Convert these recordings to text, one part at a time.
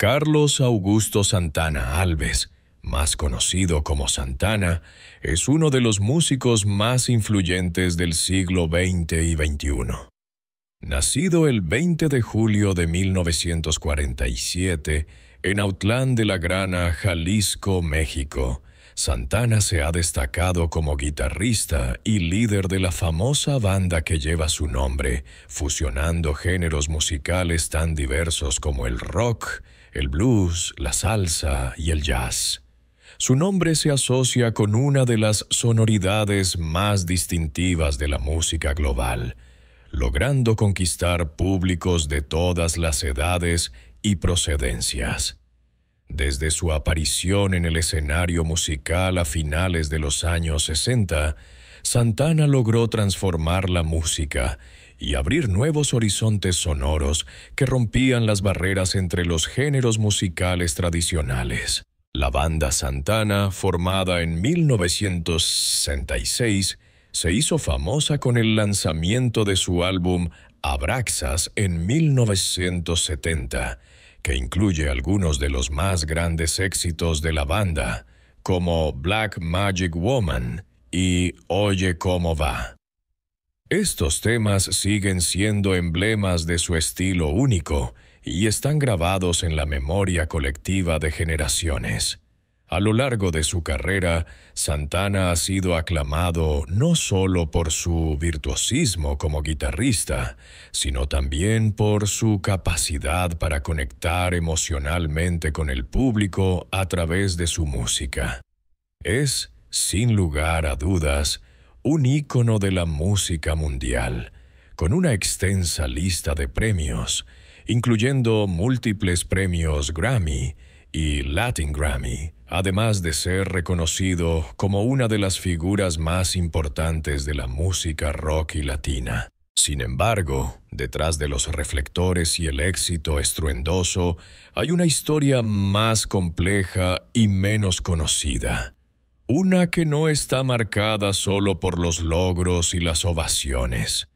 Carlos Augusto Santana Alves, más conocido como Santana, es uno de los músicos más influyentes del siglo XX y XXI. Nacido el 20 de julio de 1947 en Autlán de la Grana, Jalisco, México, Santana se ha destacado como guitarrista y líder de la famosa banda que lleva su nombre, fusionando géneros musicales tan diversos como el rock, el blues, la salsa y el jazz. Su nombre se asocia con una de las sonoridades más distintivas de la música global, logrando conquistar públicos de todas las edades y procedencias. Desde su aparición en el escenario musical a finales de los años 60, Santana logró transformar la música y abrir nuevos horizontes sonoros que rompían las barreras entre los géneros musicales tradicionales. La banda Santana, formada en 1966, se hizo famosa con el lanzamiento de su álbum Abraxas en 1970, que incluye algunos de los más grandes éxitos de la banda, como Black Magic Woman y Oye Cómo Va. Estos temas siguen siendo emblemas de su estilo único y están grabados en la memoria colectiva de generaciones. A lo largo de su carrera, Santana ha sido aclamado no solo por su virtuosismo como guitarrista, sino también por su capacidad para conectar emocionalmente con el público a través de su música. Es, sin lugar a dudas, un ícono de la música mundial, con una extensa lista de premios, incluyendo múltiples premios Grammy y Latin Grammy, además de ser reconocido como una de las figuras más importantes de la música rock y latina. Sin embargo, detrás de los reflectores y el éxito estruendoso, hay una historia más compleja y menos conocida. Una que no está marcada solo por los logros y las ovaciones,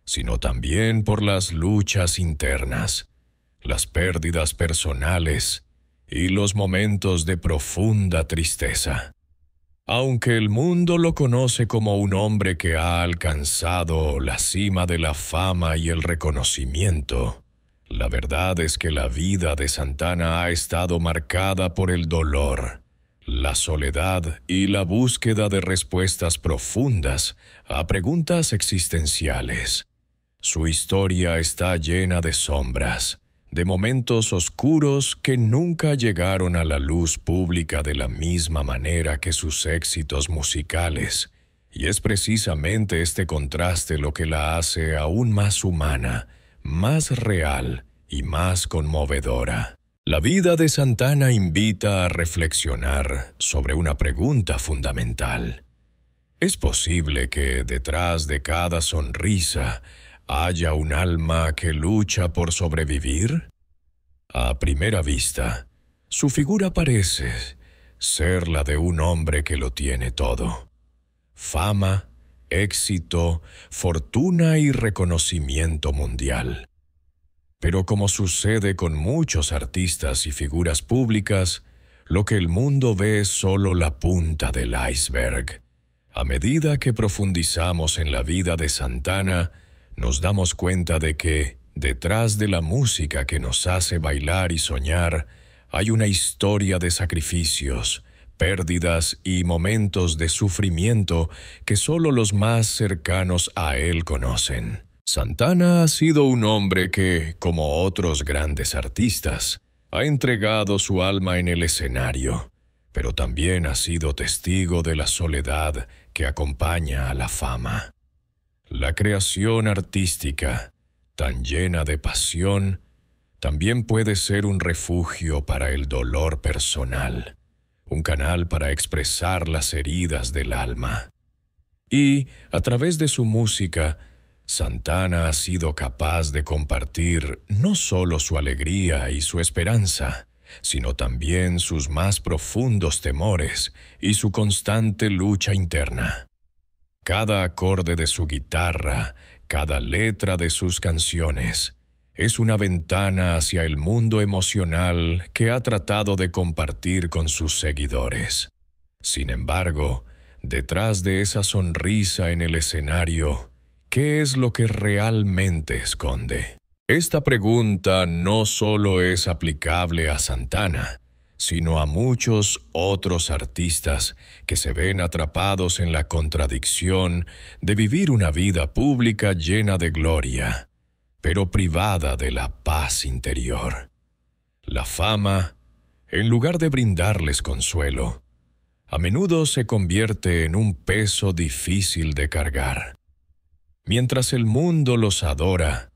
sino también por las luchas internas, las pérdidas personales y los momentos de profunda tristeza. Aunque el mundo lo conoce como un hombre que ha alcanzado la cima de la fama y el reconocimiento, la verdad es que la vida de Santana ha estado marcada por el dolor, la soledad y la búsqueda de respuestas profundas a preguntas existenciales. Su historia está llena de sombras, de momentos oscuros que nunca llegaron a la luz pública de la misma manera que sus éxitos musicales, y es precisamente este contraste lo que la hace aún más humana, más real y más conmovedora. La vida de Santana invita a reflexionar sobre una pregunta fundamental. ¿Es posible que detrás de cada sonrisa haya un alma que lucha por sobrevivir? A primera vista, su figura parece ser la de un hombre que lo tiene todo: fama, éxito, fortuna y reconocimiento mundial. Pero como sucede con muchos artistas y figuras públicas, lo que el mundo ve es solo la punta del iceberg. A medida que profundizamos en la vida de Santana, nos damos cuenta de que, detrás de la música que nos hace bailar y soñar, hay una historia de sacrificios, pérdidas y momentos de sufrimiento que solo los más cercanos a él conocen. Santana ha sido un hombre que, como otros grandes artistas, ha entregado su alma en el escenario, pero también ha sido testigo de la soledad que acompaña a la fama. La creación artística, tan llena de pasión, también puede ser un refugio para el dolor personal, un canal para expresar las heridas del alma. Y, a través de su música, Santana ha sido capaz de compartir no solo su alegría y su esperanza, sino también sus más profundos temores y su constante lucha interna. Cada acorde de su guitarra, cada letra de sus canciones, es una ventana hacia el mundo emocional que ha tratado de compartir con sus seguidores. Sin embargo, detrás de esa sonrisa en el escenario, ¿qué es lo que realmente esconde? Esta pregunta no solo es aplicable a Santana, sino a muchos otros artistas que se ven atrapados en la contradicción de vivir una vida pública llena de gloria, pero privada de la paz interior. La fama, en lugar de brindarles consuelo, a menudo se convierte en un peso difícil de cargar. Mientras el mundo los adora,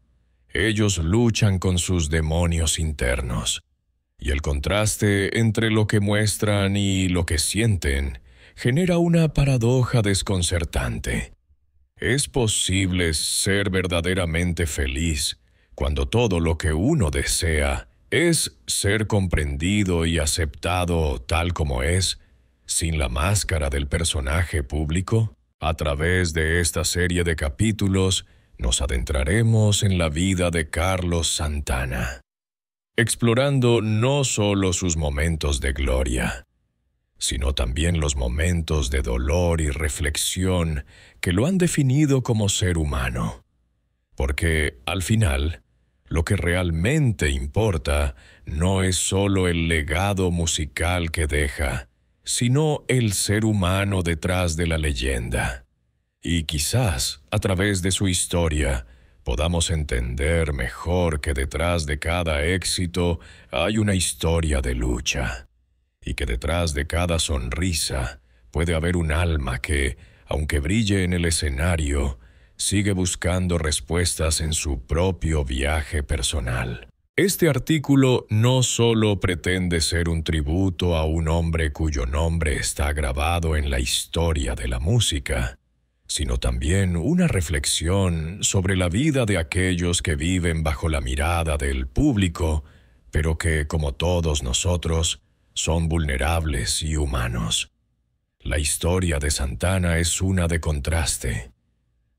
ellos luchan con sus demonios internos, y el contraste entre lo que muestran y lo que sienten genera una paradoja desconcertante. ¿Es posible ser verdaderamente feliz cuando todo lo que uno desea es ser comprendido y aceptado tal como es, sin la máscara del personaje público? A través de esta serie de capítulos, nos adentraremos en la vida de Carlos Santana, explorando no solo sus momentos de gloria, sino también los momentos de dolor y reflexión que lo han definido como ser humano. Porque, al final, lo que realmente importa no es solo el legado musical que deja, sino el ser humano detrás de la leyenda. Y quizás, a través de su historia, podamos entender mejor que detrás de cada éxito hay una historia de lucha, y que detrás de cada sonrisa puede haber un alma que, aunque brille en el escenario, sigue buscando respuestas en su propio viaje personal. Este artículo no solo pretende ser un tributo a un hombre cuyo nombre está grabado en la historia de la música, sino también una reflexión sobre la vida de aquellos que viven bajo la mirada del público, pero que, como todos nosotros, son vulnerables y humanos. La historia de Santana es una de contraste,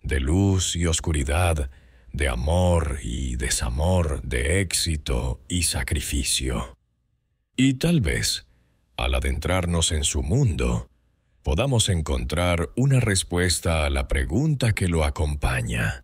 de luz y oscuridad, de amor y desamor, de éxito y sacrificio. Y tal vez, al adentrarnos en su mundo, podamos encontrar una respuesta a la pregunta que lo acompaña.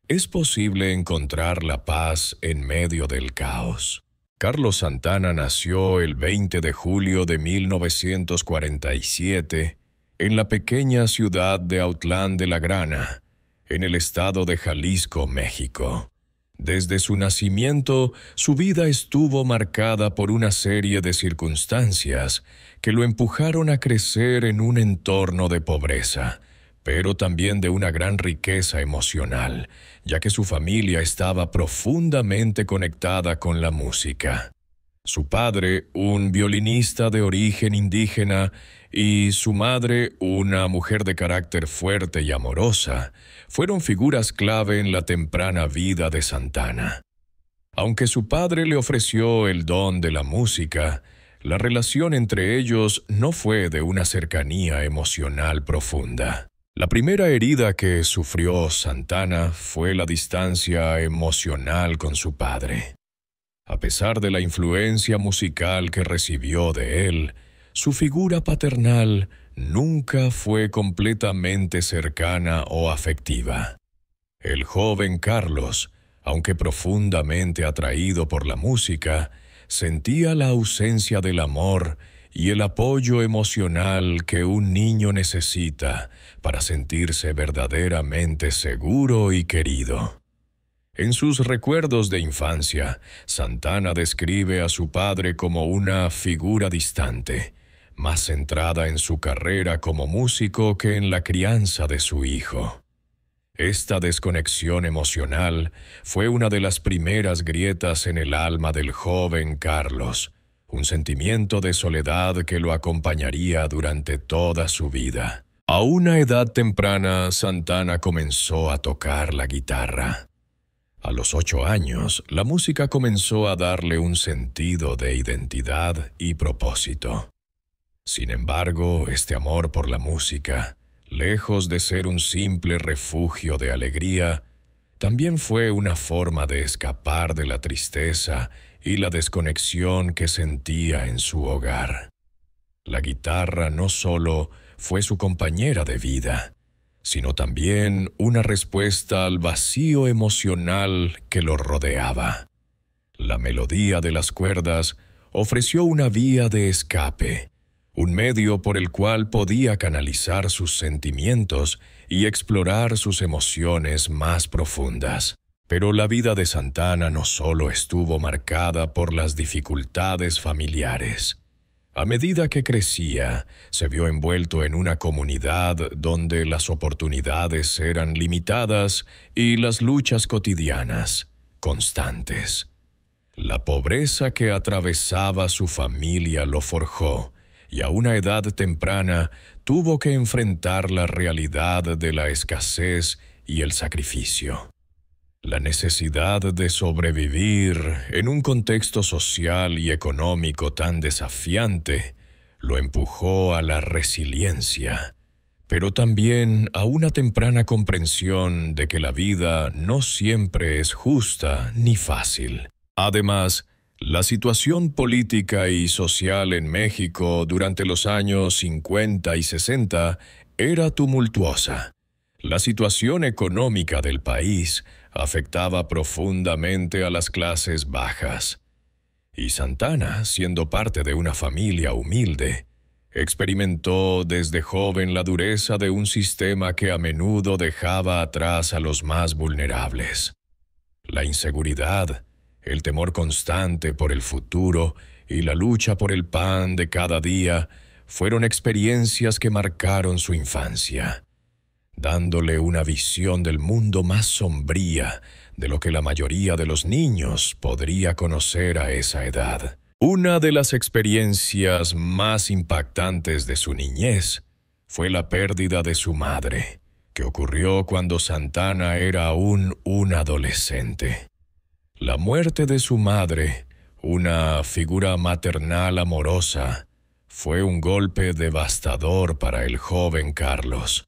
¿Es posible encontrar la paz en medio del caos? Carlos Santana nació el 20 de julio de 1947 en la pequeña ciudad de Autlán de la Grana, en el estado de Jalisco, México. Desde su nacimiento, su vida estuvo marcada por una serie de circunstancias que lo empujaron a crecer en un entorno de pobreza, pero también de una gran riqueza emocional, ya que su familia estaba profundamente conectada con la música. Su padre, un violinista de origen indígena, y su madre, una mujer de carácter fuerte y amorosa, fueron figuras clave en la temprana vida de Santana. Aunque su padre le ofreció el don de la música, la relación entre ellos no fue de una cercanía emocional profunda. La primera herida que sufrió Santana fue la distancia emocional con su padre. A pesar de la influencia musical que recibió de él, su figura paternal nunca fue completamente cercana o afectiva. El joven Carlos, aunque profundamente atraído por la música, sentía la ausencia del amor y el apoyo emocional que un niño necesita para sentirse verdaderamente seguro y querido. En sus recuerdos de infancia, Santana describe a su padre como una figura distante, más centrada en su carrera como músico que en la crianza de su hijo. Esta desconexión emocional fue una de las primeras grietas en el alma del joven Carlos, un sentimiento de soledad que lo acompañaría durante toda su vida. A una edad temprana, Santana comenzó a tocar la guitarra. A los 8 años, la música comenzó a darle un sentido de identidad y propósito. Sin embargo, este amor por la música, lejos de ser un simple refugio de alegría, también fue una forma de escapar de la tristeza y la desconexión que sentía en su hogar. La guitarra no solo fue su compañera de vida, sino también una respuesta al vacío emocional que lo rodeaba. La melodía de las cuerdas ofreció una vía de escape, un medio por el cual podía canalizar sus sentimientos y explorar sus emociones más profundas. Pero la vida de Santana no solo estuvo marcada por las dificultades familiares. A medida que crecía, se vio envuelto en una comunidad donde las oportunidades eran limitadas y las luchas cotidianas, constantes. La pobreza que atravesaba su familia lo forjó, y a una edad temprana tuvo que enfrentar la realidad de la escasez y el sacrificio. La necesidad de sobrevivir en un contexto social y económico tan desafiante lo empujó a la resiliencia, pero también a una temprana comprensión de que la vida no siempre es justa ni fácil. Además, la situación política y social en México durante los años 50 y 60 era tumultuosa. La situación económica del país afectaba profundamente a las clases bajas. Y Santana, siendo parte de una familia humilde, experimentó desde joven la dureza de un sistema que a menudo dejaba atrás a los más vulnerables. La inseguridad, el temor constante por el futuro y la lucha por el pan de cada día fueron experiencias que marcaron su infancia, dándole una visión del mundo más sombría de lo que la mayoría de los niños podría conocer a esa edad. Una de las experiencias más impactantes de su niñez fue la pérdida de su madre, que ocurrió cuando Santana era aún un adolescente. La muerte de su madre, una figura maternal amorosa, fue un golpe devastador para el joven Carlos.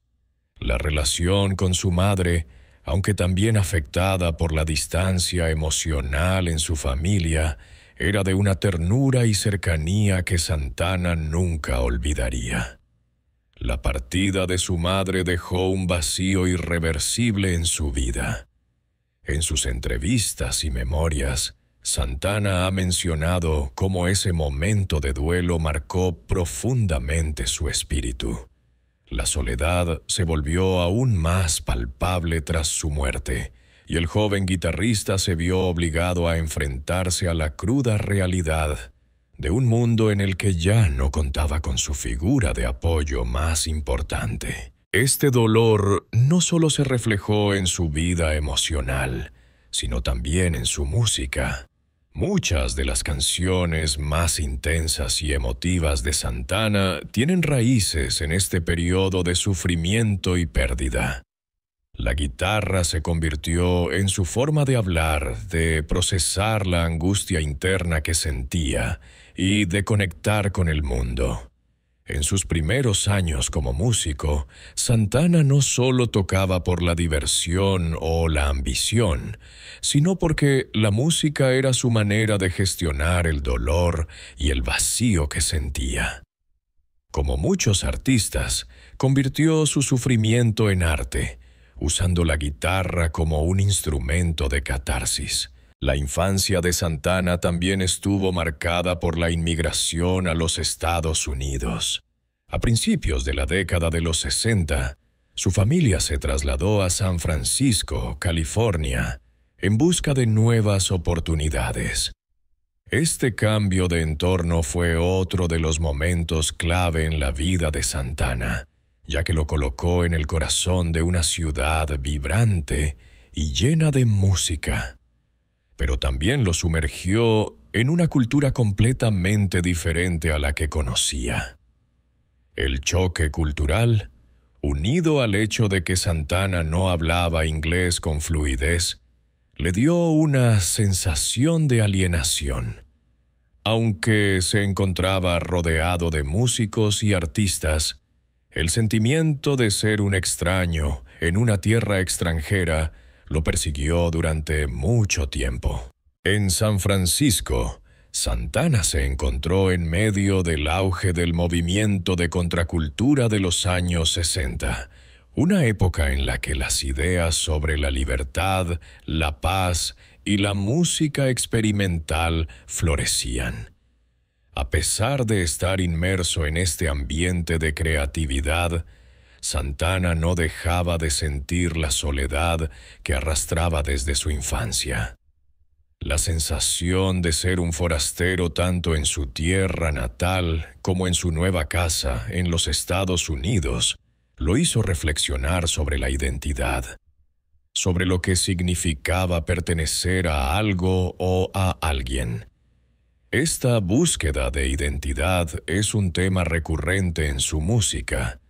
La relación con su madre, aunque también afectada por la distancia emocional en su familia, era de una ternura y cercanía que Santana nunca olvidaría. La partida de su madre dejó un vacío irreversible en su vida. En sus entrevistas y memorias, Santana ha mencionado cómo ese momento de duelo marcó profundamente su espíritu. La soledad se volvió aún más palpable tras su muerte, y el joven guitarrista se vio obligado a enfrentarse a la cruda realidad de un mundo en el que ya no contaba con su figura de apoyo más importante. Este dolor no solo se reflejó en su vida emocional, sino también en su música. Muchas de las canciones más intensas y emotivas de Santana tienen raíces en este periodo de sufrimiento y pérdida. La guitarra se convirtió en su forma de hablar, de procesar la angustia interna que sentía y de conectar con el mundo. En sus primeros años como músico, Santana no solo tocaba por la diversión o la ambición, sino porque la música era su manera de gestionar el dolor y el vacío que sentía. Como muchos artistas, convirtió su sufrimiento en arte, usando la guitarra como un instrumento de catarsis. La infancia de Santana también estuvo marcada por la inmigración a los Estados Unidos. A principios de la década de los 60, su familia se trasladó a San Francisco, California, en busca de nuevas oportunidades. Este cambio de entorno fue otro de los momentos clave en la vida de Santana, ya que lo colocó en el corazón de una ciudad vibrante y llena de música. Pero también lo sumergió en una cultura completamente diferente a la que conocía. El choque cultural, unido al hecho de que Santana no hablaba inglés con fluidez, le dio una sensación de alienación. Aunque se encontraba rodeado de músicos y artistas, el sentimiento de ser un extraño en una tierra extranjera lo persiguió durante mucho tiempo. En San Francisco, Santana se encontró en medio del auge del movimiento de contracultura de los años 60, una época en la que las ideas sobre la libertad, la paz y la música experimental florecían. A pesar de estar inmerso en este ambiente de creatividad, Santana no dejaba de sentir la soledad que arrastraba desde su infancia. La sensación de ser un forastero tanto en su tierra natal como en su nueva casa en los Estados Unidos lo hizo reflexionar sobre la identidad, sobre lo que significaba pertenecer a algo o a alguien. Esta búsqueda de identidad es un tema recurrente en su música,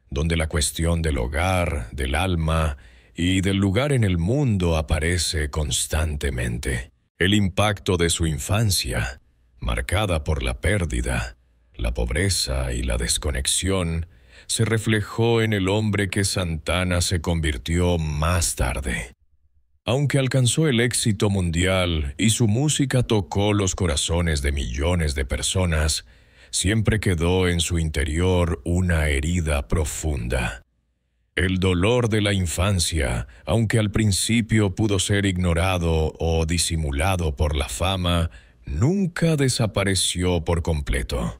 donde la cuestión del hogar, del alma y del lugar en el mundo aparece constantemente. El impacto de su infancia, marcada por la pérdida, la pobreza y la desconexión, se reflejó en el hombre que Santana se convirtió más tarde. Aunque alcanzó el éxito mundial y su música tocó los corazones de millones de personas, siempre quedó en su interior una herida profunda. El dolor de la infancia, aunque al principio pudo ser ignorado o disimulado por la fama, nunca desapareció por completo.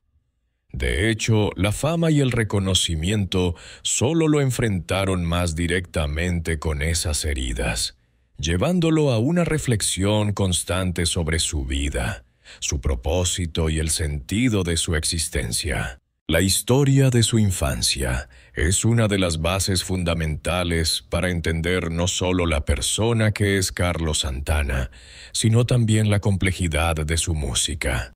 De hecho, la fama y el reconocimiento solo lo enfrentaron más directamente con esas heridas, llevándolo a una reflexión constante sobre su vida, su propósito y el sentido de su existencia. La historia de su infancia es una de las bases fundamentales para entender no solo la persona que es Carlos Santana, sino también la complejidad de su música.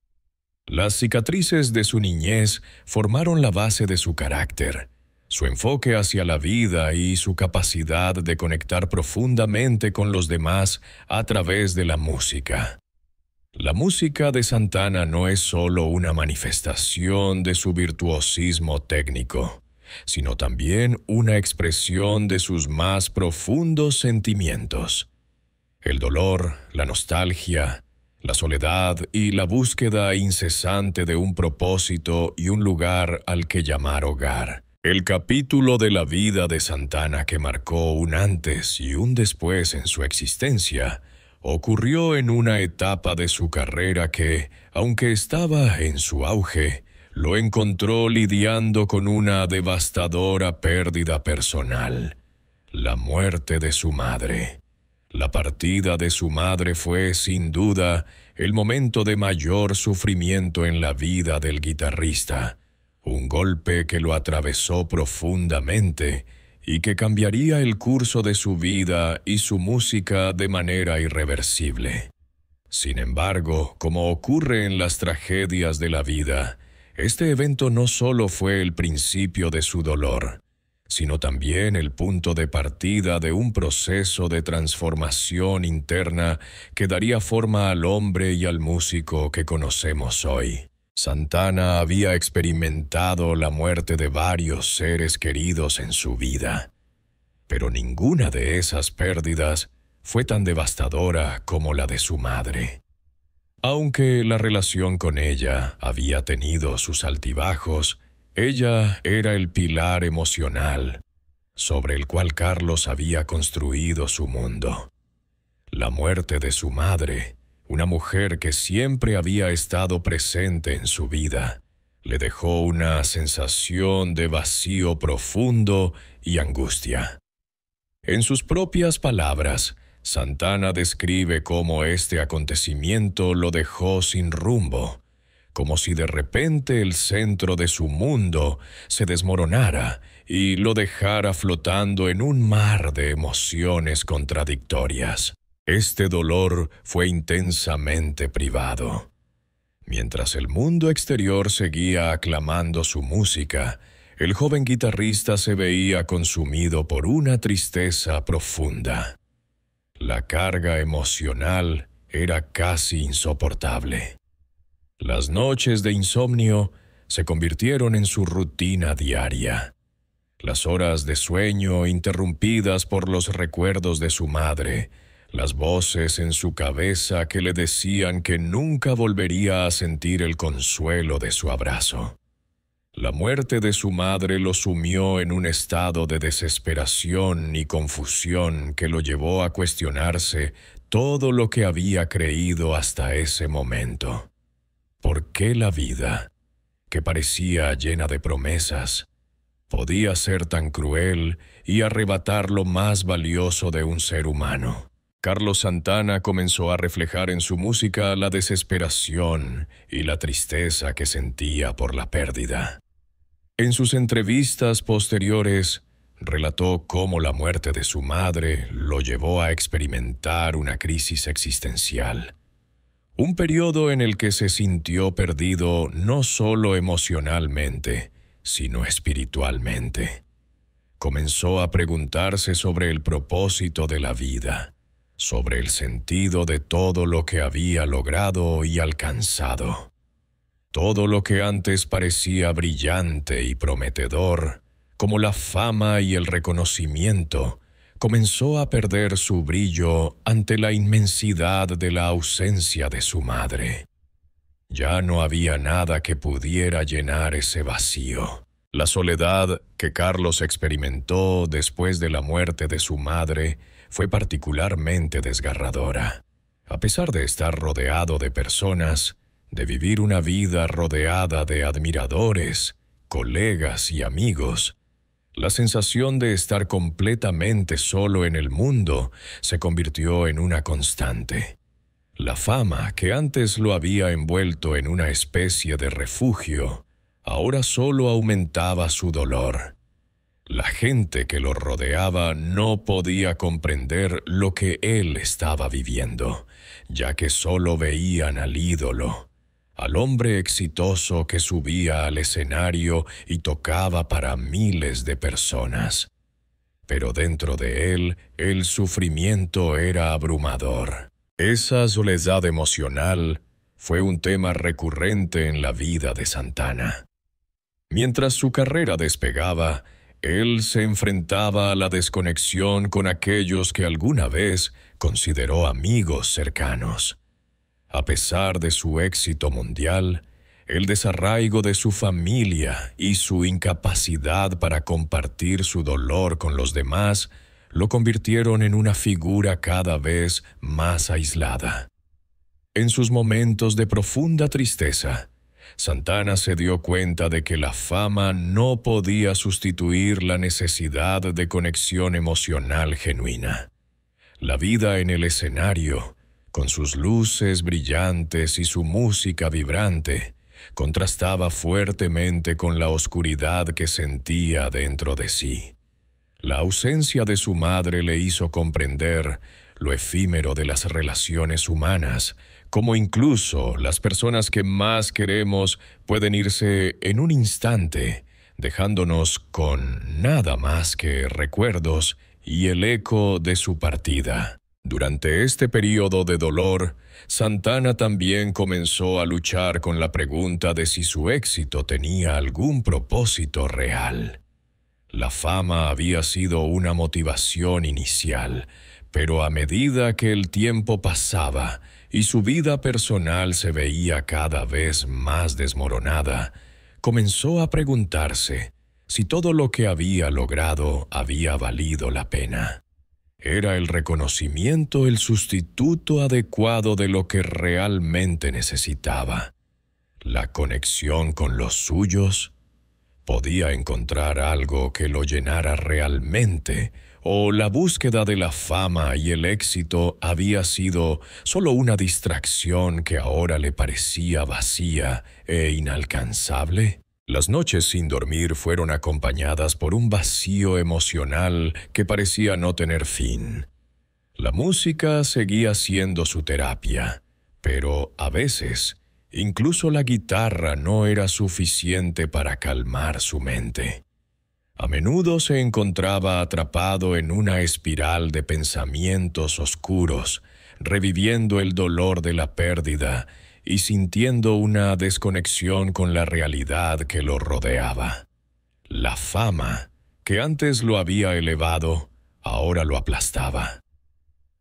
Las cicatrices de su niñez formaron la base de su carácter, su enfoque hacia la vida y su capacidad de conectar profundamente con los demás a través de la música. La música de Santana no es solo una manifestación de su virtuosismo técnico, sino también una expresión de sus más profundos sentimientos. El dolor, la nostalgia, la soledad y la búsqueda incesante de un propósito y un lugar al que llamar hogar. El capítulo de la vida de Santana que marcó un antes y un después en su existencia ocurrió en una etapa de su carrera que, aunque estaba en su auge, lo encontró lidiando con una devastadora pérdida personal: la muerte de su madre. La partida de su madre fue, sin duda, el momento de mayor sufrimiento en la vida del guitarrista, un golpe que lo atravesó profundamente y que cambiaría el curso de su vida y su música de manera irreversible. Sin embargo, como ocurre en las tragedias de la vida, este evento no solo fue el principio de su dolor, sino también el punto de partida de un proceso de transformación interna que daría forma al hombre y al músico que conocemos hoy. Santana había experimentado la muerte de varios seres queridos en su vida, pero ninguna de esas pérdidas fue tan devastadora como la de su madre. Aunque la relación con ella había tenido sus altibajos, ella era el pilar emocional sobre el cual Carlos había construido su mundo. La muerte de su madre, una mujer que siempre había estado presente en su vida, le dejó una sensación de vacío profundo y angustia. En sus propias palabras, Santana describe cómo este acontecimiento lo dejó sin rumbo, como si de repente el centro de su mundo se desmoronara y lo dejara flotando en un mar de emociones contradictorias. Este dolor fue intensamente privado. Mientras el mundo exterior seguía aclamando su música, el joven guitarrista se veía consumido por una tristeza profunda. La carga emocional era casi insoportable. Las noches de insomnio se convirtieron en su rutina diaria. Las horas de sueño interrumpidas por los recuerdos de su madre, las voces en su cabeza que le decían que nunca volvería a sentir el consuelo de su abrazo. La muerte de su madre lo sumió en un estado de desesperación y confusión que lo llevó a cuestionarse todo lo que había creído hasta ese momento. ¿Por qué la vida, que parecía llena de promesas, podía ser tan cruel y arrebatar lo más valioso de un ser humano? Carlos Santana comenzó a reflejar en su música la desesperación y la tristeza que sentía por la pérdida. En sus entrevistas posteriores, relató cómo la muerte de su madre lo llevó a experimentar una crisis existencial. Un periodo en el que se sintió perdido no solo emocionalmente, sino espiritualmente. Comenzó a preguntarse sobre el propósito de la vida, sobre el sentido de todo lo que había logrado y alcanzado. Todo lo que antes parecía brillante y prometedor, como la fama y el reconocimiento, comenzó a perder su brillo ante la inmensidad de la ausencia de su madre. Ya no había nada que pudiera llenar ese vacío. La soledad que Carlos experimentó después de la muerte de su madre fue particularmente desgarradora. A pesar de estar rodeado de personas, de vivir una vida rodeada de admiradores, colegas y amigos, la sensación de estar completamente solo en el mundo se convirtió en una constante. La fama, que antes lo había envuelto en una especie de refugio, ahora solo aumentaba su dolor. La gente que lo rodeaba no podía comprender lo que él estaba viviendo, ya que solo veían al ídolo, al hombre exitoso que subía al escenario y tocaba para miles de personas. Pero dentro de él, el sufrimiento era abrumador. Esa soledad emocional fue un tema recurrente en la vida de Santana. Mientras su carrera despegaba, él se enfrentaba a la desconexión con aquellos que alguna vez consideró amigos cercanos. A pesar de su éxito mundial, el desarraigo de su familia y su incapacidad para compartir su dolor con los demás lo convirtieron en una figura cada vez más aislada. En sus momentos de profunda tristeza, Santana se dio cuenta de que la fama no podía sustituir la necesidad de conexión emocional genuina. La vida en el escenario, con sus luces brillantes y su música vibrante, contrastaba fuertemente con la oscuridad que sentía dentro de sí. La ausencia de su madre le hizo comprender lo efímero de las relaciones humanas, como incluso las personas que más queremos pueden irse en un instante, dejándonos con nada más que recuerdos y el eco de su partida. Durante este periodo de dolor, Santana también comenzó a luchar con la pregunta de si su éxito tenía algún propósito real. La fama había sido una motivación inicial, pero a medida que el tiempo pasaba y su vida personal se veía cada vez más desmoronada, comenzó a preguntarse si todo lo que había logrado había valido la pena. ¿Era el reconocimiento el sustituto adecuado de lo que realmente necesitaba? ¿La conexión con los suyos? ¿Podía encontrar algo que lo llenara realmente? ¿O la búsqueda de la fama y el éxito había sido solo una distracción que ahora le parecía vacía e inalcanzable? Las noches sin dormir fueron acompañadas por un vacío emocional que parecía no tener fin. La música seguía siendo su terapia, pero a veces, incluso la guitarra no era suficiente para calmar su mente. A menudo se encontraba atrapado en una espiral de pensamientos oscuros, reviviendo el dolor de la pérdida y sintiendo una desconexión con la realidad que lo rodeaba. La fama, que antes lo había elevado, ahora lo aplastaba.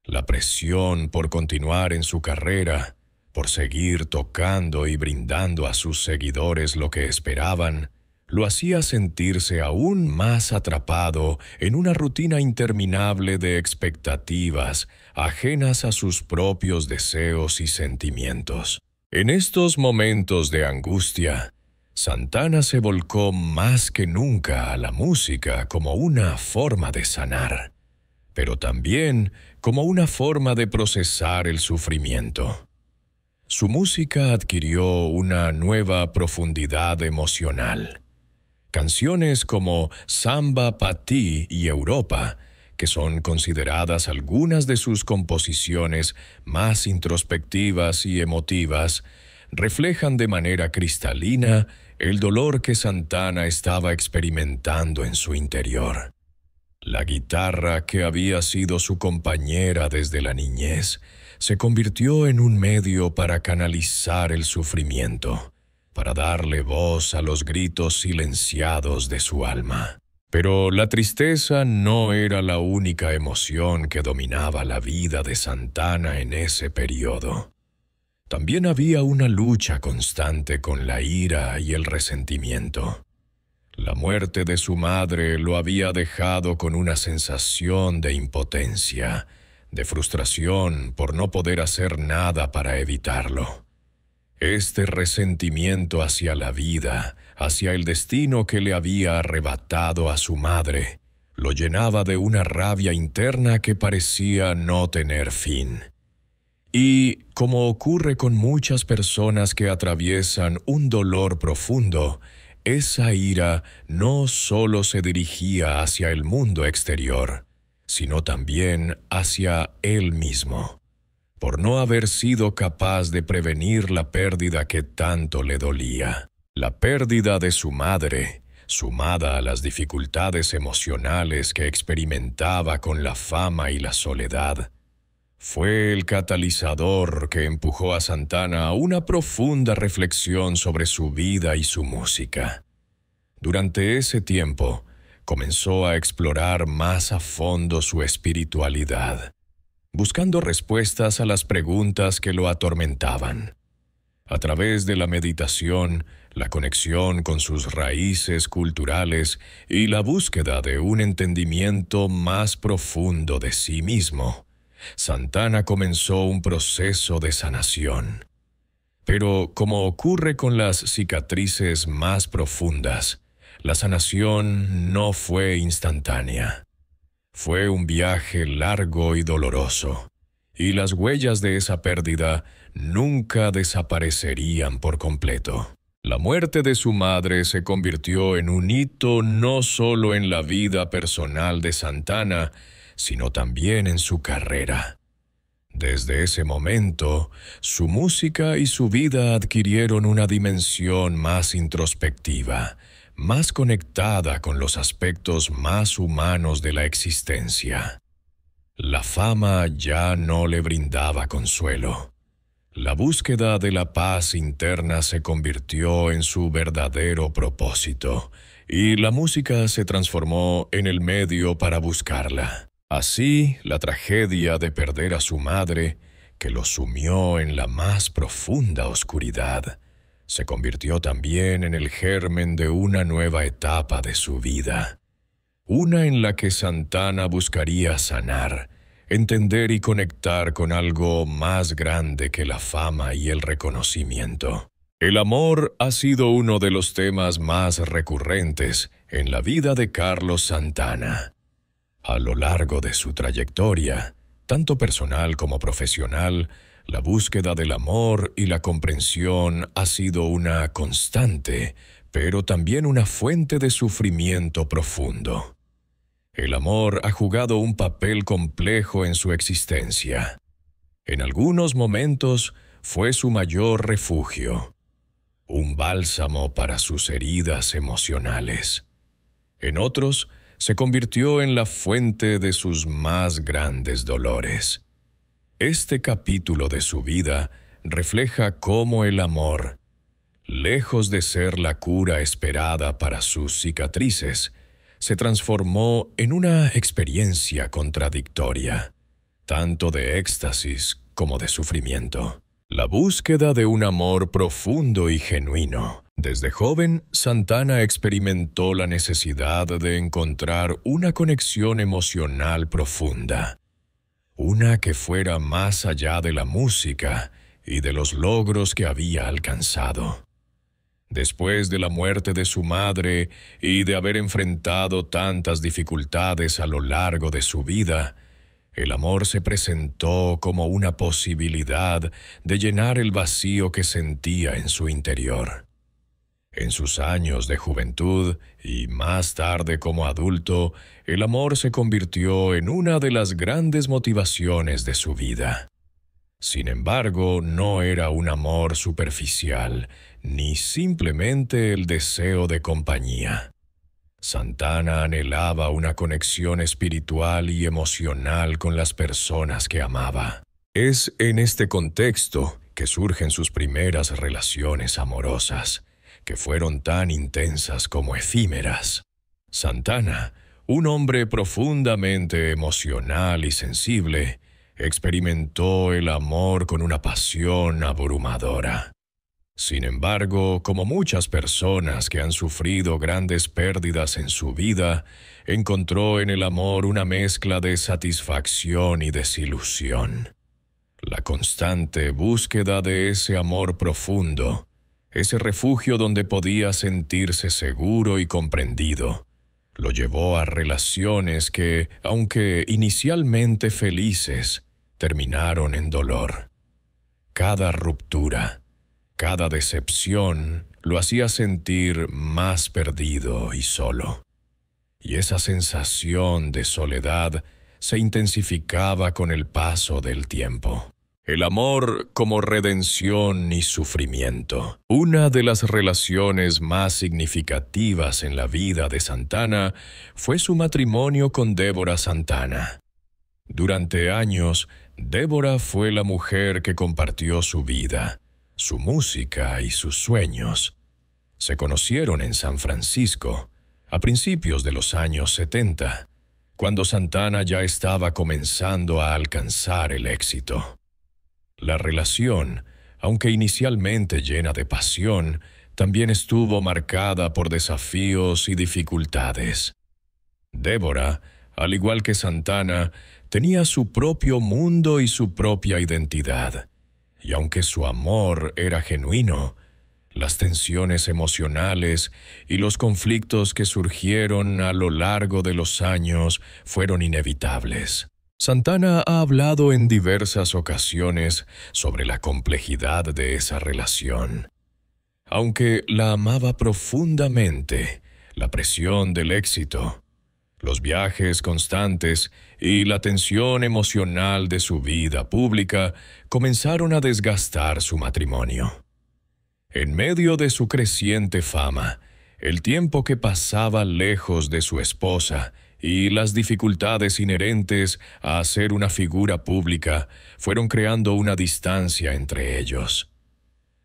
La presión por continuar en su carrera, por seguir tocando y brindando a sus seguidores lo que esperaban, lo hacía sentirse aún más atrapado en una rutina interminable de expectativas ajenas a sus propios deseos y sentimientos. En estos momentos de angustia, Santana se volcó más que nunca a la música como una forma de sanar, pero también como una forma de procesar el sufrimiento. Su música adquirió una nueva profundidad emocional. Canciones como Samba pa' ti y Europa, que son consideradas algunas de sus composiciones más introspectivas y emotivas, reflejan de manera cristalina el dolor que Santana estaba experimentando en su interior. La guitarra, que había sido su compañera desde la niñez, se convirtió en un medio para canalizar el sufrimiento, para darle voz a los gritos silenciados de su alma. Pero la tristeza no era la única emoción que dominaba la vida de Santana en ese periodo. También había una lucha constante con la ira y el resentimiento. La muerte de su madre lo había dejado con una sensación de impotencia, de frustración por no poder hacer nada para evitarlo. Este resentimiento hacia la vida, hacia el destino que le había arrebatado a su madre, lo llenaba de una rabia interna que parecía no tener fin. Y, como ocurre con muchas personas que atraviesan un dolor profundo, esa ira no solo se dirigía hacia el mundo exterior, sino también hacia él mismo, por no haber sido capaz de prevenir la pérdida que tanto le dolía. La pérdida de su madre, sumada a las dificultades emocionales que experimentaba con la fama y la soledad, fue el catalizador que empujó a Santana a una profunda reflexión sobre su vida y su música. Durante ese tiempo, comenzó a explorar más a fondo su espiritualidad, buscando respuestas a las preguntas que lo atormentaban. A través de la meditación, la conexión con sus raíces culturales y la búsqueda de un entendimiento más profundo de sí mismo, Santana comenzó un proceso de sanación. Pero, como ocurre con las cicatrices más profundas, la sanación no fue instantánea. Fue un viaje largo y doloroso, y las huellas de esa pérdida nunca desaparecerían por completo. La muerte de su madre se convirtió en un hito no solo en la vida personal de Santana, sino también en su carrera. Desde ese momento, su música y su vida adquirieron una dimensión más introspectiva, más conectada con los aspectos más humanos de la existencia. La fama ya no le brindaba consuelo. La búsqueda de la paz interna se convirtió en su verdadero propósito, y la música se transformó en el medio para buscarla. Así, la tragedia de perder a su madre, que lo sumió en la más profunda oscuridad, se convirtió también en el germen de una nueva etapa de su vida, una en la que Santana buscaría sanar, entender y conectar con algo más grande que la fama y el reconocimiento. El amor ha sido uno de los temas más recurrentes en la vida de Carlos Santana. A lo largo de su trayectoria, tanto personal como profesional, la búsqueda del amor y la comprensión ha sido una constante, pero también una fuente de sufrimiento profundo. El amor ha jugado un papel complejo en su existencia. En algunos momentos fue su mayor refugio, un bálsamo para sus heridas emocionales. En otros, se convirtió en la fuente de sus más grandes dolores. Este capítulo de su vida refleja cómo el amor, lejos de ser la cura esperada para sus cicatrices, se transformó en una experiencia contradictoria, tanto de éxtasis como de sufrimiento. La búsqueda de un amor profundo y genuino. Desde joven, Santana experimentó la necesidad de encontrar una conexión emocional profunda, una que fuera más allá de la música y de los logros que había alcanzado. Después de la muerte de su madre y de haber enfrentado tantas dificultades a lo largo de su vida, el amor se presentó como una posibilidad de llenar el vacío que sentía en su interior. En sus años de juventud y más tarde como adulto, el amor se convirtió en una de las grandes motivaciones de su vida. Sin embargo, no era un amor superficial, ni simplemente el deseo de compañía. Santana anhelaba una conexión espiritual y emocional con las personas que amaba. Es en este contexto que surgen sus primeras relaciones amorosas, que fueron tan intensas como efímeras. Santana, un hombre profundamente emocional y sensible, experimentó el amor con una pasión abrumadora. Sin embargo, como muchas personas que han sufrido grandes pérdidas en su vida, encontró en el amor una mezcla de satisfacción y desilusión. La constante búsqueda de ese amor profundo, ese refugio donde podía sentirse seguro y comprendido, lo llevó a relaciones que, aunque inicialmente felices, terminaron en dolor. Cada ruptura, cada decepción lo hacía sentir más perdido y solo. Y esa sensación de soledad se intensificaba con el paso del tiempo. El amor como redención y sufrimiento. Una de las relaciones más significativas en la vida de Santana fue su matrimonio con Débora Santana. Durante años, Débora fue la mujer que compartió su vida, su música y sus sueños. Se conocieron en San Francisco, a principios de los años 70, cuando Santana ya estaba comenzando a alcanzar el éxito. La relación, aunque inicialmente llena de pasión, también estuvo marcada por desafíos y dificultades. Débora, al igual que Santana, tenía su propio mundo y su propia identidad, y aunque su amor era genuino, las tensiones emocionales y los conflictos que surgieron a lo largo de los años fueron inevitables. Santana ha hablado en diversas ocasiones sobre la complejidad de esa relación. Aunque la amaba profundamente, la presión del éxito, los viajes constantes y la tensión emocional de su vida pública comenzaron a desgastar su matrimonio. En medio de su creciente fama, el tiempo que pasaba lejos de su esposa y las dificultades inherentes a ser una figura pública fueron creando una distancia entre ellos.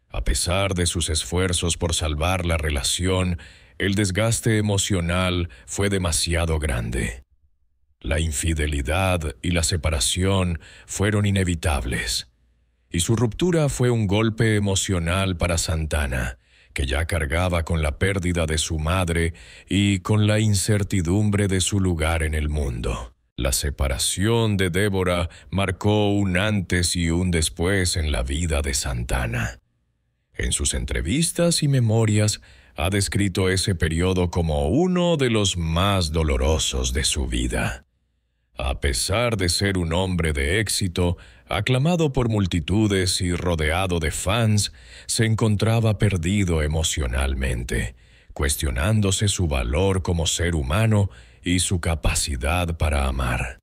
A pesar de sus esfuerzos por salvar la relación, el desgaste emocional fue demasiado grande. La infidelidad y la separación fueron inevitables, y su ruptura fue un golpe emocional para Santana, que ya cargaba con la pérdida de su madre y con la incertidumbre de su lugar en el mundo. La separación de Débora marcó un antes y un después en la vida de Santana. En sus entrevistas y memorias ha descrito ese periodo como uno de los más dolorosos de su vida. A pesar de ser un hombre de éxito, aclamado por multitudes y rodeado de fans, se encontraba perdido emocionalmente, cuestionándose su valor como ser humano y su capacidad para amar.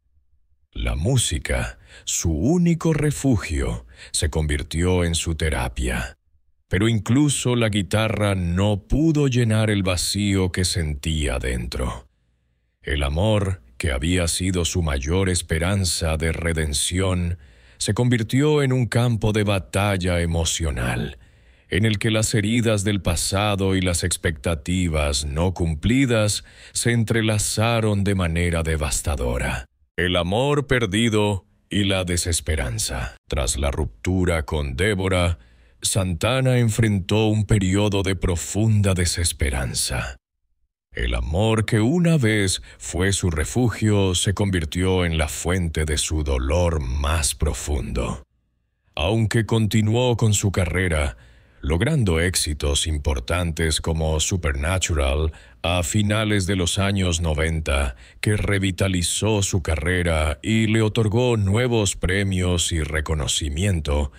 La música, su único refugio, se convirtió en su terapia. Pero incluso la guitarra no pudo llenar el vacío que sentía dentro. El amor, que había sido su mayor esperanza de redención, se convirtió en un campo de batalla emocional, en el que las heridas del pasado y las expectativas no cumplidas se entrelazaron de manera devastadora. El amor perdido y la desesperanza. Tras la ruptura con Débora, Santana enfrentó un periodo de profunda desesperanza. El amor que una vez fue su refugio se convirtió en la fuente de su dolor más profundo. Aunque continuó con su carrera, logrando éxitos importantes como Supernatural a finales de los años 90, que revitalizó su carrera y le otorgó nuevos premios y reconocimiento,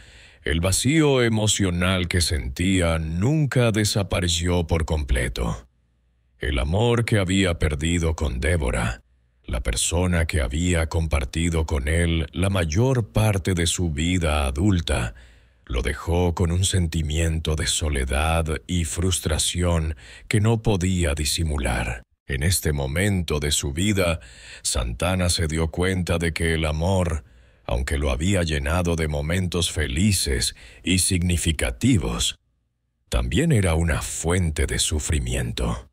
el vacío emocional que sentía nunca desapareció por completo. El amor que había perdido con Débora, la persona que había compartido con él la mayor parte de su vida adulta, lo dejó con un sentimiento de soledad y frustración que no podía disimular. En este momento de su vida, Santana se dio cuenta de que el amor, aunque lo había llenado de momentos felices y significativos, también era una fuente de sufrimiento.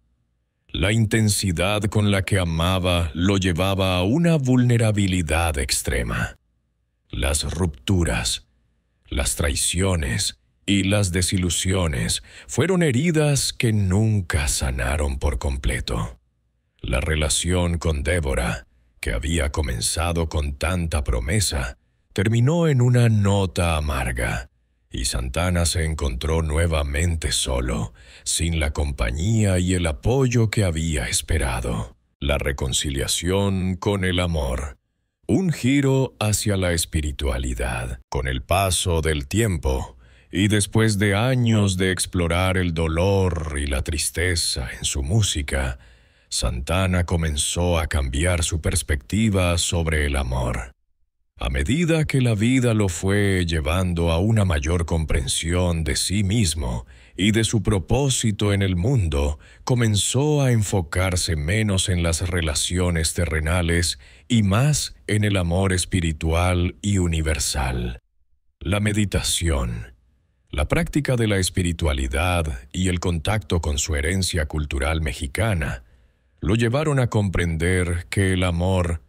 La intensidad con la que amaba lo llevaba a una vulnerabilidad extrema. Las rupturas, las traiciones y las desilusiones fueron heridas que nunca sanaron por completo. La relación con Débora, que había comenzado con tanta promesa, terminó en una nota amarga, y Santana se encontró nuevamente solo, sin la compañía y el apoyo que había esperado. La reconciliación con el amor. Un giro hacia la espiritualidad. Con el paso del tiempo, y después de años de explorar el dolor y la tristeza en su música, Santana comenzó a cambiar su perspectiva sobre el amor. A medida que la vida lo fue llevando a una mayor comprensión de sí mismo y de su propósito en el mundo, comenzó a enfocarse menos en las relaciones terrenales y más en el amor espiritual y universal. La meditación, la práctica de la espiritualidad y el contacto con su herencia cultural mexicana lo llevaron a comprender que el amor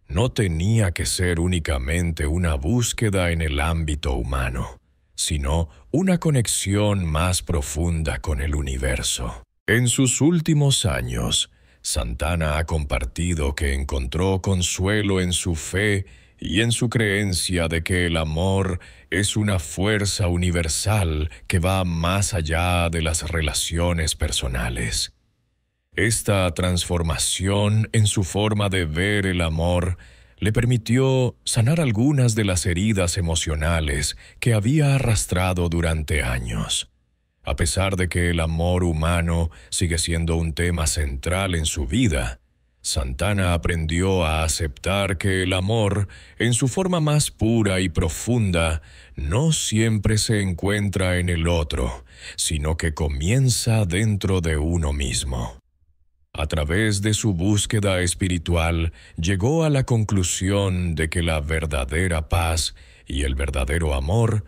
no tenía que ser únicamente una búsqueda en el ámbito humano, sino una conexión más profunda con el universo. En sus últimos años, Santana ha compartido que encontró consuelo en su fe y en su creencia de que el amor es una fuerza universal que va más allá de las relaciones personales. Esta transformación en su forma de ver el amor le permitió sanar algunas de las heridas emocionales que había arrastrado durante años. A pesar de que el amor humano sigue siendo un tema central en su vida, Santana aprendió a aceptar que el amor, en su forma más pura y profunda, no siempre se encuentra en el otro, sino que comienza dentro de uno mismo. A través de su búsqueda espiritual, llegó a la conclusión de que la verdadera paz y el verdadero amor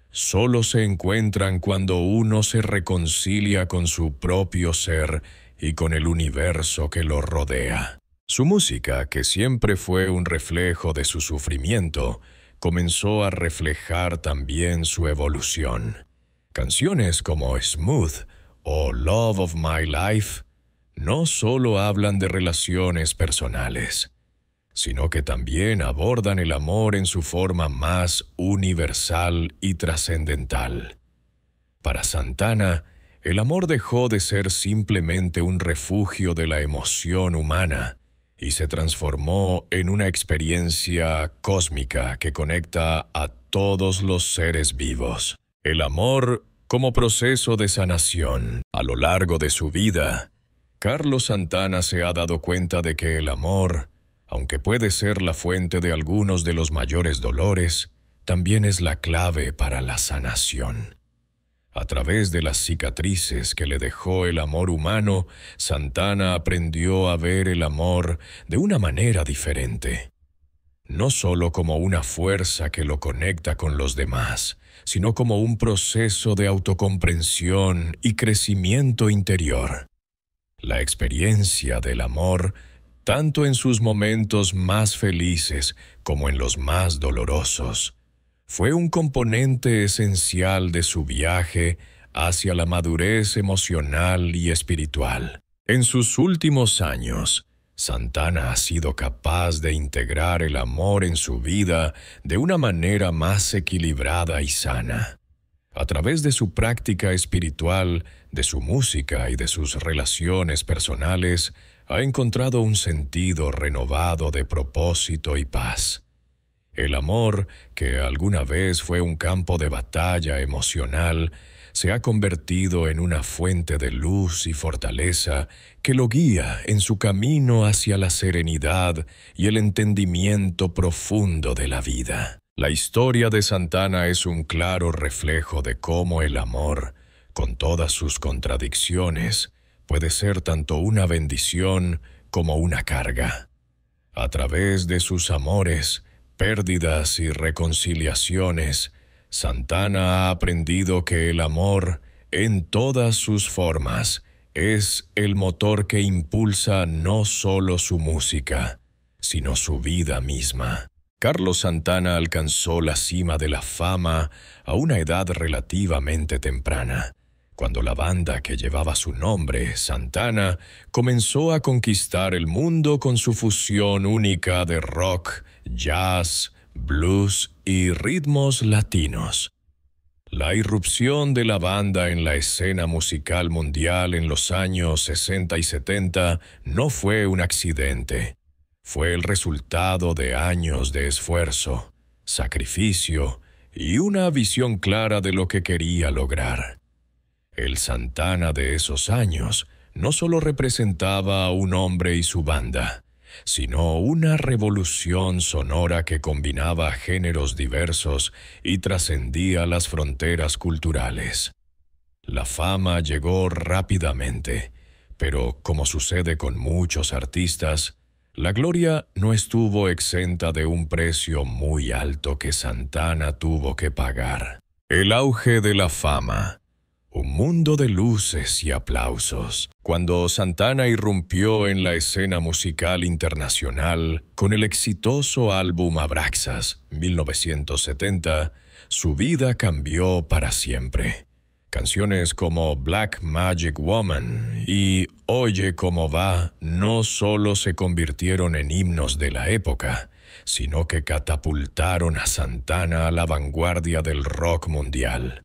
solo se encuentran cuando uno se reconcilia con su propio ser y con el universo que lo rodea. Su música, que siempre fue un reflejo de su sufrimiento, comenzó a reflejar también su evolución. Canciones como Smooth o Love of My Life no solo hablan de relaciones personales, sino que también abordan el amor en su forma más universal y trascendental. Para Santana, el amor dejó de ser simplemente un refugio de la emoción humana y se transformó en una experiencia cósmica que conecta a todos los seres vivos. El amor como proceso de sanación. A lo largo de su vida, Carlos Santana se ha dado cuenta de que el amor, aunque puede ser la fuente de algunos de los mayores dolores, también es la clave para la sanación. A través de las cicatrices que le dejó el amor humano, Santana aprendió a ver el amor de una manera diferente. No solo como una fuerza que lo conecta con los demás, sino como un proceso de autocomprensión y crecimiento interior. La experiencia del amor, tanto en sus momentos más felices como en los más dolorosos, fue un componente esencial de su viaje hacia la madurez emocional y espiritual. En sus últimos años, Santana ha sido capaz de integrar el amor en su vida de una manera más equilibrada y sana. A través de su práctica espiritual, de su música y de sus relaciones personales, ha encontrado un sentido renovado de propósito y paz. El amor, que alguna vez fue un campo de batalla emocional, se ha convertido en una fuente de luz y fortaleza que lo guía en su camino hacia la serenidad y el entendimiento profundo de la vida. La historia de Santana es un claro reflejo de cómo el amor, con todas sus contradicciones, puede ser tanto una bendición como una carga. A través de sus amores, pérdidas y reconciliaciones, Santana ha aprendido que el amor, en todas sus formas, es el motor que impulsa no solo su música, sino su vida misma. Carlos Santana alcanzó la cima de la fama a una edad relativamente temprana, cuando la banda que llevaba su nombre, Santana, comenzó a conquistar el mundo con su fusión única de rock, jazz, blues y ritmos latinos. La irrupción de la banda en la escena musical mundial en los años 60 y 70 no fue un accidente. Fue el resultado de años de esfuerzo, sacrificio y una visión clara de lo que quería lograr. El Santana de esos años no solo representaba a un hombre y su banda, sino una revolución sonora que combinaba géneros diversos y trascendía las fronteras culturales. La fama llegó rápidamente, pero como sucede con muchos artistas, la gloria no estuvo exenta de un precio muy alto que Santana tuvo que pagar. El auge de la fama. Un mundo de luces y aplausos. Cuando Santana irrumpió en la escena musical internacional con el exitoso álbum Abraxas, 1970, su vida cambió para siempre. Canciones como Black Magic Woman y Oye cómo va no solo se convirtieron en himnos de la época, sino que catapultaron a Santana a la vanguardia del rock mundial.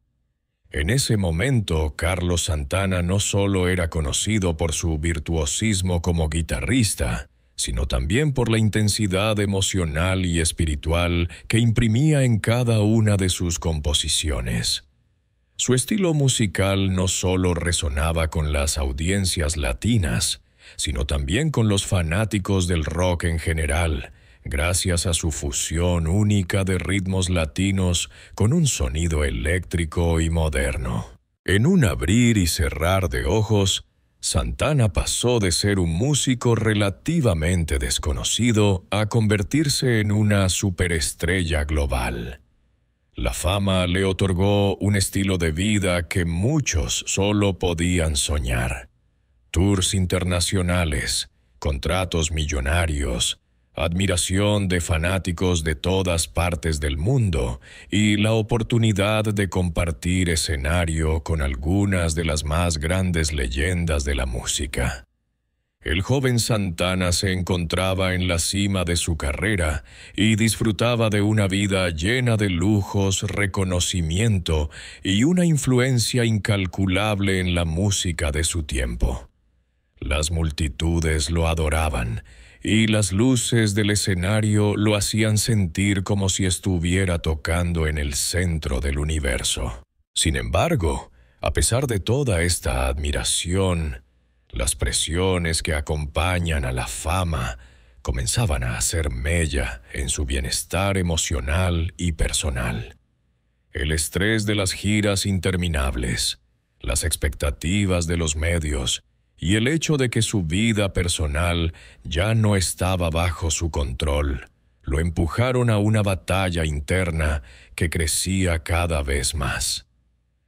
En ese momento, Carlos Santana no solo era conocido por su virtuosismo como guitarrista, sino también por la intensidad emocional y espiritual que imprimía en cada una de sus composiciones. Su estilo musical no solo resonaba con las audiencias latinas, sino también con los fanáticos del rock en general, gracias a su fusión única de ritmos latinos con un sonido eléctrico y moderno. En un abrir y cerrar de ojos, Santana pasó de ser un músico relativamente desconocido a convertirse en una superestrella global. La fama le otorgó un estilo de vida que muchos solo podían soñar. Tours internacionales, contratos millonarios, admiración de fanáticos de todas partes del mundo y la oportunidad de compartir escenario con algunas de las más grandes leyendas de la música. El joven Santana se encontraba en la cima de su carrera y disfrutaba de una vida llena de lujos, reconocimiento y una influencia incalculable en la música de su tiempo. Las multitudes lo adoraban y las luces del escenario lo hacían sentir como si estuviera tocando en el centro del universo. Sin embargo, a pesar de toda esta admiración, las presiones que acompañan a la fama comenzaban a hacer mella en su bienestar emocional y personal. El estrés de las giras interminables, las expectativas de los medios y el hecho de que su vida personal ya no estaba bajo su control, lo empujaron a una batalla interna que crecía cada vez más.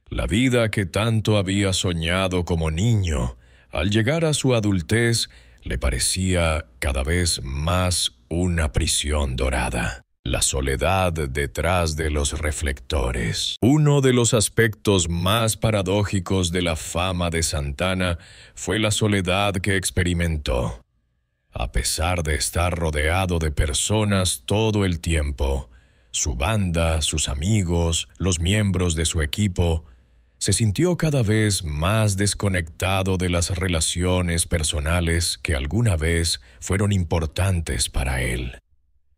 La vida que tanto había soñado como niño, al llegar a su adultez, le parecía cada vez más una prisión dorada. La soledad detrás de los reflectores. Uno de los aspectos más paradójicos de la fama de Santana fue la soledad que experimentó. A pesar de estar rodeado de personas todo el tiempo, su banda, sus amigos, los miembros de su equipo, se sintió cada vez más desconectado de las relaciones personales que alguna vez fueron importantes para él.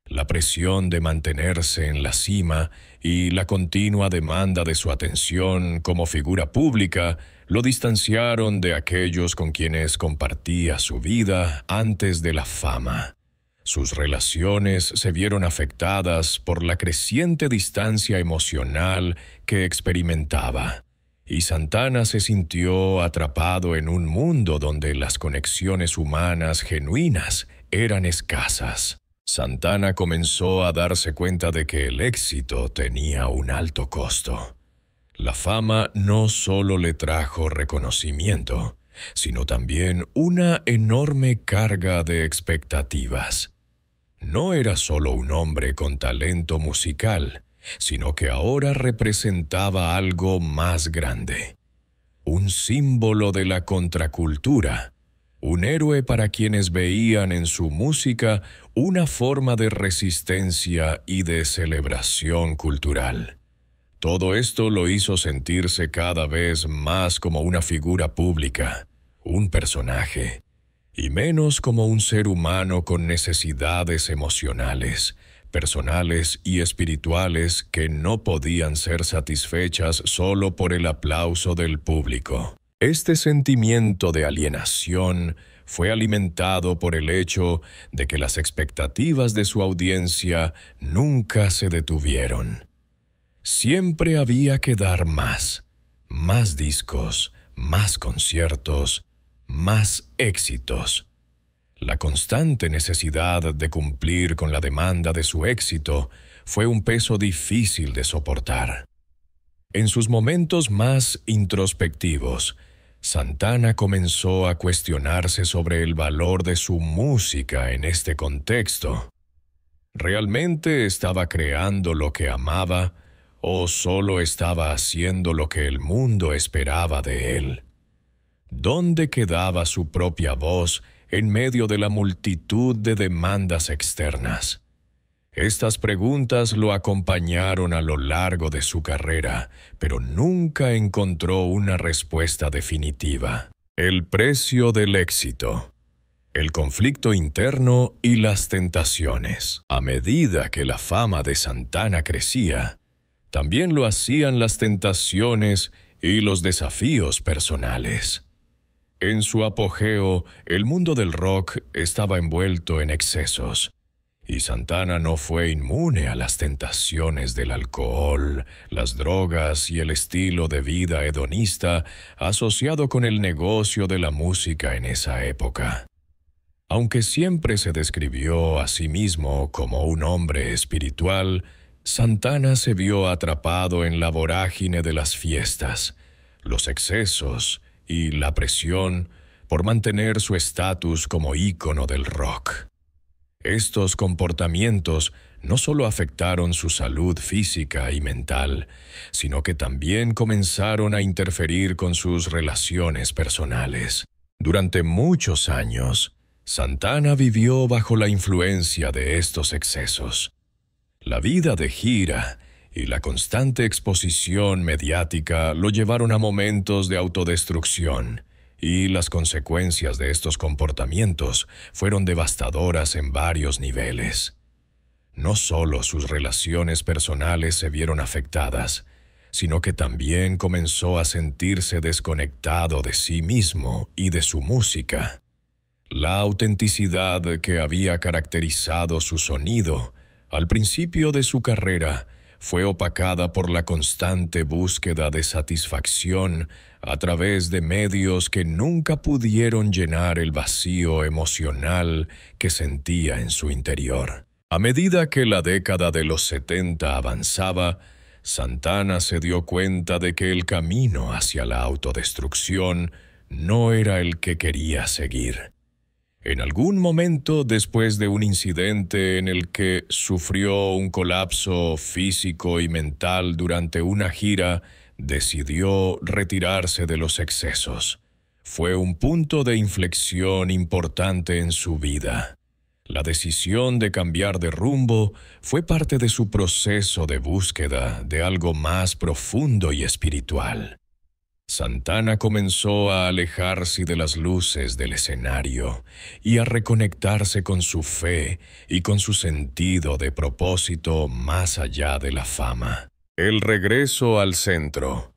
La presión de mantenerse en la cima y la continua demanda de su atención como figura pública lo distanciaron de aquellos con quienes compartía su vida antes de la fama. Sus relaciones se vieron afectadas por la creciente distancia emocional que experimentaba, y Santana se sintió atrapado en un mundo donde las conexiones humanas genuinas eran escasas. Santana comenzó a darse cuenta de que el éxito tenía un alto costo. La fama no solo le trajo reconocimiento, sino también una enorme carga de expectativas. No era solo un hombre con talento musical, sino que ahora representaba algo más grande. Un símbolo de la contracultura. Un héroe para quienes veían en su música una forma de resistencia y de celebración cultural. Todo esto lo hizo sentirse cada vez más como una figura pública, un personaje, y menos como un ser humano con necesidades emocionales, personales y espirituales que no podían ser satisfechas solo por el aplauso del público. Este sentimiento de alienación fue alimentado por el hecho de que las expectativas de su audiencia nunca se detuvieron. Siempre había que dar más discos, más conciertos, más éxitos. La constante necesidad de cumplir con la demanda de su éxito fue un peso difícil de soportar. En sus momentos más introspectivos, Santana comenzó a cuestionarse sobre el valor de su música en este contexto. ¿Realmente estaba creando lo que amaba o solo estaba haciendo lo que el mundo esperaba de él? ¿Dónde quedaba su propia voz en medio de la multitud de demandas externas? Estas preguntas lo acompañaron a lo largo de su carrera, pero nunca encontró una respuesta definitiva. El precio del éxito, el conflicto interno y las tentaciones. A medida que la fama de Santana crecía, también lo hacían las tentaciones y los desafíos personales. En su apogeo, el mundo del rock estaba envuelto en excesos. Y Santana no fue inmune a las tentaciones del alcohol, las drogas y el estilo de vida hedonista asociado con el negocio de la música en esa época. Aunque siempre se describió a sí mismo como un hombre espiritual, Santana se vio atrapado en la vorágine de las fiestas, los excesos y la presión por mantener su estatus como ícono del rock. Estos comportamientos no solo afectaron su salud física y mental, sino que también comenzaron a interferir con sus relaciones personales. Durante muchos años, Santana vivió bajo la influencia de estos excesos. La vida de gira y la constante exposición mediática lo llevaron a momentos de autodestrucción, y las consecuencias de estos comportamientos fueron devastadoras en varios niveles. No solo sus relaciones personales se vieron afectadas, sino que también comenzó a sentirse desconectado de sí mismo y de su música. La autenticidad que había caracterizado su sonido al principio de su carrera fue opacada por la constante búsqueda de satisfacción a través de medios que nunca pudieron llenar el vacío emocional que sentía en su interior. A medida que la década de los 70 avanzaba, Santana se dio cuenta de que el camino hacia la autodestrucción no era el que quería seguir. En algún momento, después de un incidente en el que sufrió un colapso físico y mental durante una gira, decidió retirarse de los excesos. Fue un punto de inflexión importante en su vida. La decisión de cambiar de rumbo fue parte de su proceso de búsqueda de algo más profundo y espiritual. Santana comenzó a alejarse de las luces del escenario y a reconectarse con su fe y con su sentido de propósito más allá de la fama. El regreso al centro,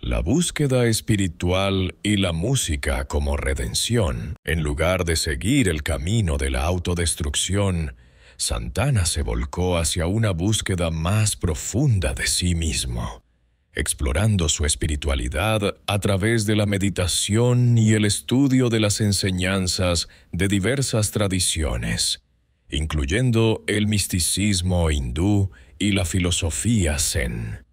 la búsqueda espiritual y la música como redención. En lugar de seguir el camino de la autodestrucción, Santana se volcó hacia una búsqueda más profunda de sí mismo, explorando su espiritualidad a través de la meditación y el estudio de las enseñanzas de diversas tradiciones, incluyendo el misticismo hindú y la filosofía zen.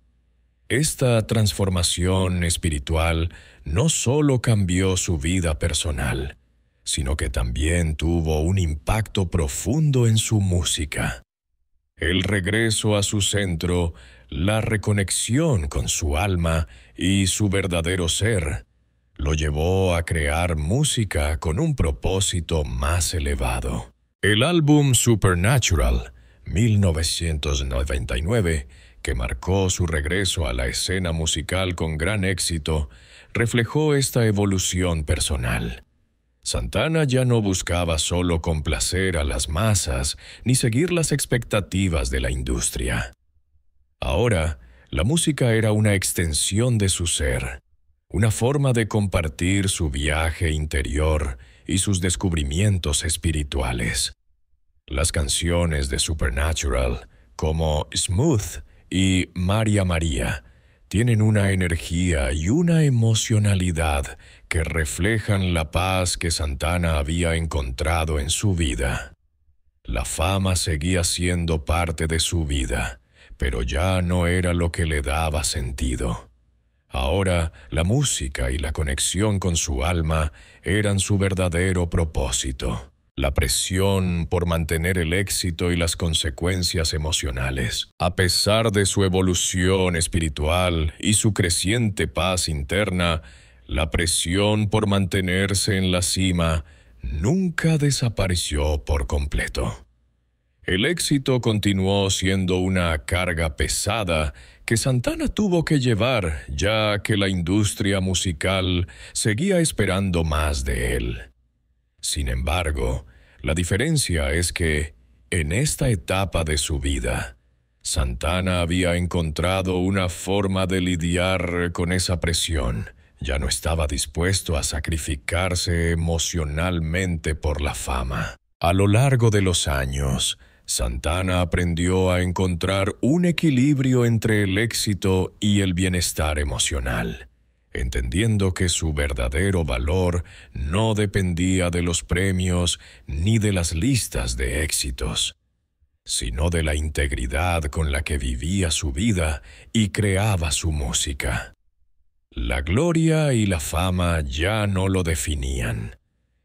Esta transformación espiritual no solo cambió su vida personal, sino que también tuvo un impacto profundo en su música. El regreso a su centro, la reconexión con su alma y su verdadero ser, lo llevó a crear música con un propósito más elevado. El álbum Supernatural, 1999, que marcó su regreso a la escena musical con gran éxito, reflejó esta evolución personal. Santana ya no buscaba solo complacer a las masas ni seguir las expectativas de la industria. Ahora, la música era una extensión de su ser, una forma de compartir su viaje interior y sus descubrimientos espirituales. Las canciones de Supernatural, como Smooth y María María, tienen una energía y una emocionalidad que reflejan la paz que Santana había encontrado en su vida. La fama seguía siendo parte de su vida, pero ya no era lo que le daba sentido. Ahora, la música y la conexión con su alma eran su verdadero propósito. La presión por mantener el éxito y las consecuencias emocionales. A pesar de su evolución espiritual y su creciente paz interna, la presión por mantenerse en la cima nunca desapareció por completo. El éxito continuó siendo una carga pesada que Santana tuvo que llevar, ya que la industria musical seguía esperando más de él. Sin embargo, la diferencia es que, en esta etapa de su vida, Santana había encontrado una forma de lidiar con esa presión. Ya no estaba dispuesto a sacrificarse emocionalmente por la fama. A lo largo de los años, Santana aprendió a encontrar un equilibrio entre el éxito y el bienestar emocional, entendiendo que su verdadero valor no dependía de los premios ni de las listas de éxitos, sino de la integridad con la que vivía su vida y creaba su música. La gloria y la fama ya no lo definían.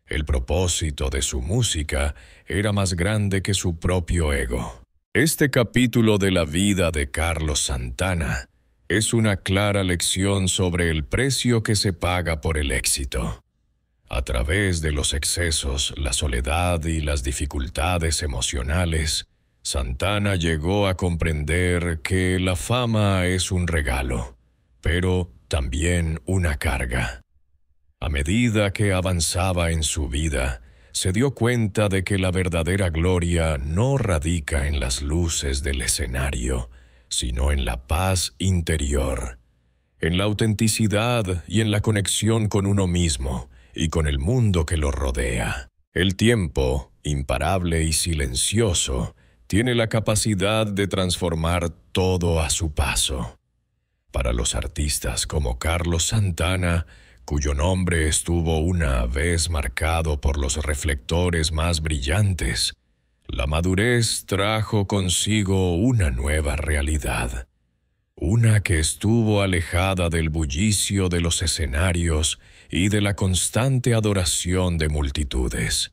El propósito de su música era más grande que su propio ego. Este capítulo de la vida de Carlos Santana es una clara lección sobre el precio que se paga por el éxito. A través de los excesos, la soledad y las dificultades emocionales, Santana llegó a comprender que la fama es un regalo, pero también una carga. A medida que avanzaba en su vida, se dio cuenta de que la verdadera gloria no radica en las luces del escenario, sino en la paz interior, en la autenticidad y en la conexión con uno mismo y con el mundo que lo rodea. El tiempo, imparable y silencioso, tiene la capacidad de transformar todo a su paso. Para los artistas como Carlos Santana, cuyo nombre estuvo una vez marcado por los reflectores más brillantes, La madurez trajo consigo una nueva realidad, una que estuvo alejada del bullicio de los escenarios y de la constante adoración de multitudes.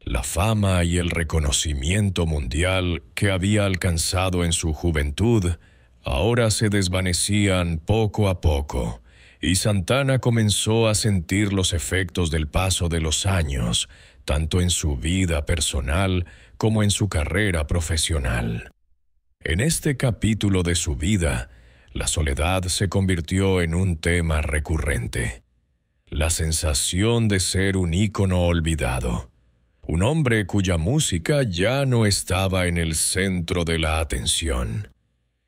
La fama y el reconocimiento mundial que había alcanzado en su juventud ahora se desvanecían poco a poco, y Santana comenzó a sentir los efectos del paso de los años, tanto en su vida personal como en su carrera profesional. En este capítulo de su vida, la soledad se convirtió en un tema recurrente. La sensación de ser un ícono olvidado. Un hombre cuya música ya no estaba en el centro de la atención.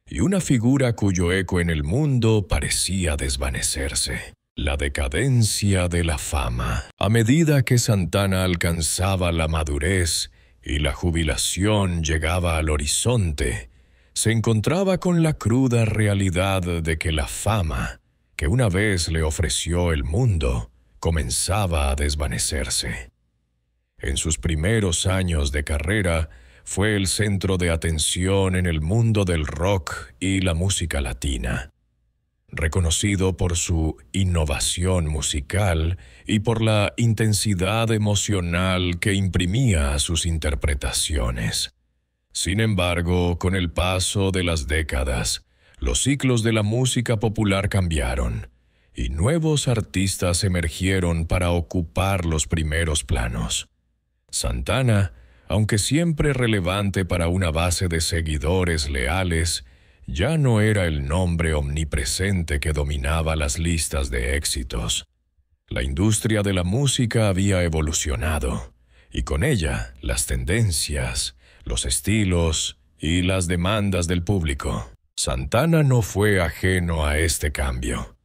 Y una figura cuyo eco en el mundo parecía desvanecerse. La decadencia de la fama. A medida que Santana alcanzaba la madurez y la jubilación llegaba al horizonte, se encontraba con la cruda realidad de que la fama, que una vez le ofreció el mundo, comenzaba a desvanecerse. En sus primeros años de carrera, fue el centro de atención en el mundo del rock y la música latina. Reconocido por su innovación musical y por la intensidad emocional que imprimía a sus interpretaciones. Sin embargo, con el paso de las décadas, los ciclos de la música popular cambiaron, y nuevos artistas emergieron para ocupar los primeros planos. Santana, aunque siempre relevante para una base de seguidores leales, ya no era el nombre omnipresente que dominaba las listas de éxitos. La industria de la música había evolucionado, y con ella las tendencias, los estilos y las demandas del público. Santana no fue ajeno a este cambio.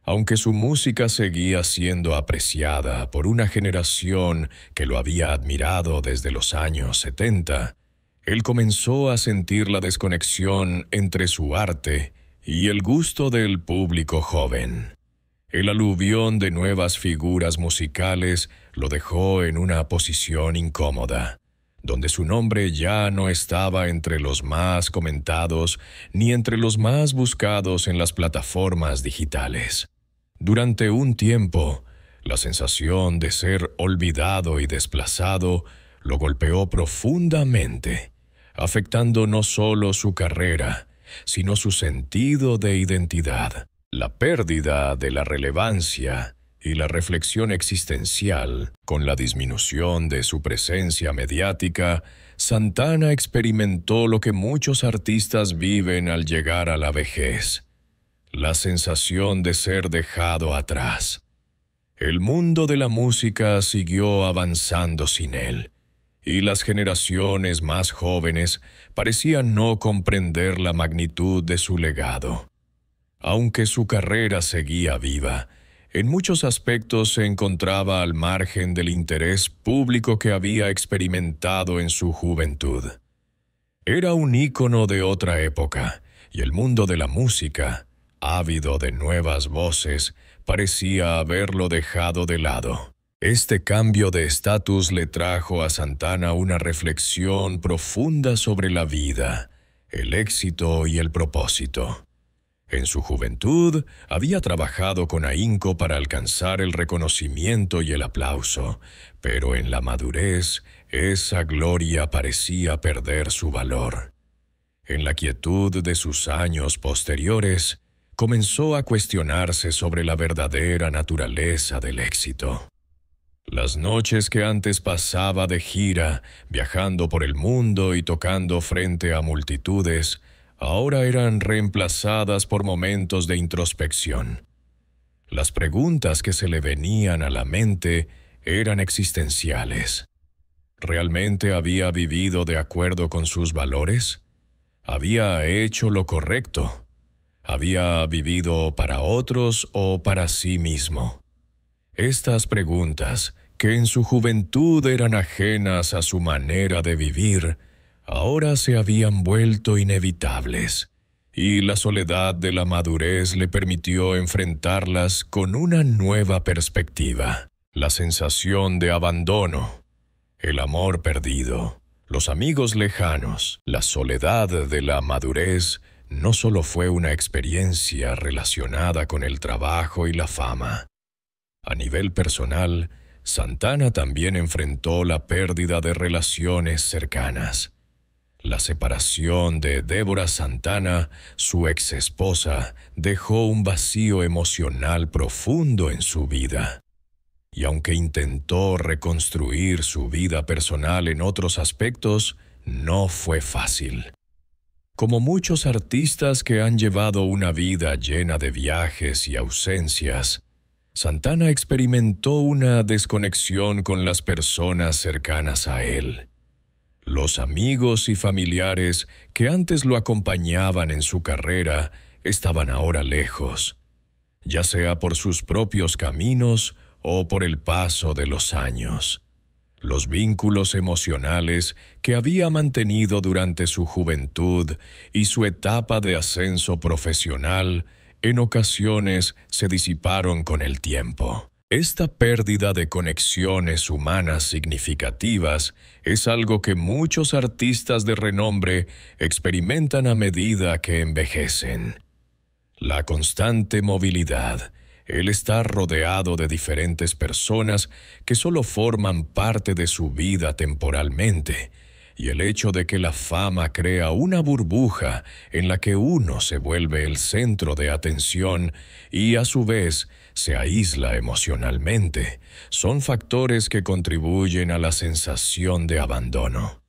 Aunque su música seguía siendo apreciada por una generación que lo había admirado desde los años 70, él comenzó a sentir la desconexión entre su arte y el gusto del público joven. El aluvión de nuevas figuras musicales lo dejó en una posición incómoda, donde su nombre ya no estaba entre los más comentados ni entre los más buscados en las plataformas digitales. Durante un tiempo, la sensación de ser olvidado y desplazado lo golpeó profundamente, afectando no solo su carrera, sino su sentido de identidad. La pérdida de la relevancia y la reflexión existencial, con la disminución de su presencia mediática, Santana experimentó lo que muchos artistas viven al llegar a la vejez: la sensación de ser dejado atrás. El mundo de la música siguió avanzando sin él, y las generaciones más jóvenes parecían no comprender la magnitud de su legado. Aunque su carrera seguía viva, en muchos aspectos se encontraba al margen del interés público que había experimentado en su juventud. Era un ícono de otra época, y el mundo de la música, ávido de nuevas voces, parecía haberlo dejado de lado. Este cambio de estatus le trajo a Santana una reflexión profunda sobre la vida, el éxito y el propósito. En su juventud había trabajado con ahínco para alcanzar el reconocimiento y el aplauso, pero en la madurez esa gloria parecía perder su valor. En la quietud de sus años posteriores, comenzó a cuestionarse sobre la verdadera naturaleza del éxito. Las noches que antes pasaba de gira, viajando por el mundo y tocando frente a multitudes, ahora eran reemplazadas por momentos de introspección. Las preguntas que se le venían a la mente eran existenciales. ¿Realmente había vivido de acuerdo con sus valores? ¿Había hecho lo correcto? ¿Había vivido para otros o para sí mismo? Estas preguntas, que en su juventud eran ajenas a su manera de vivir, ahora se habían vuelto inevitables, y la soledad de la madurez le permitió enfrentarlas con una nueva perspectiva. La sensación de abandono, el amor perdido, los amigos lejanos, la soledad de la madurez no solo fue una experiencia relacionada con el trabajo y la fama. A nivel personal, Santana también enfrentó la pérdida de relaciones cercanas. La separación de Débora Santana, su ex esposa, dejó un vacío emocional profundo en su vida. Y aunque intentó reconstruir su vida personal en otros aspectos, no fue fácil. Como muchos artistas que han llevado una vida llena de viajes y ausencias, Santana experimentó una desconexión con las personas cercanas a él. Los amigos y familiares que antes lo acompañaban en su carrera estaban ahora lejos, ya sea por sus propios caminos o por el paso de los años. Los vínculos emocionales que había mantenido durante su juventud y su etapa de ascenso profesional en ocasiones se disiparon con el tiempo. Esta pérdida de conexiones humanas significativas es algo que muchos artistas de renombre experimentan a medida que envejecen. La constante movilidad, el estar rodeado de diferentes personas que solo forman parte de su vida temporalmente, y el hecho de que la fama crea una burbuja en la que uno se vuelve el centro de atención y a su vez se aísla emocionalmente, son factores que contribuyen a la sensación de abandono.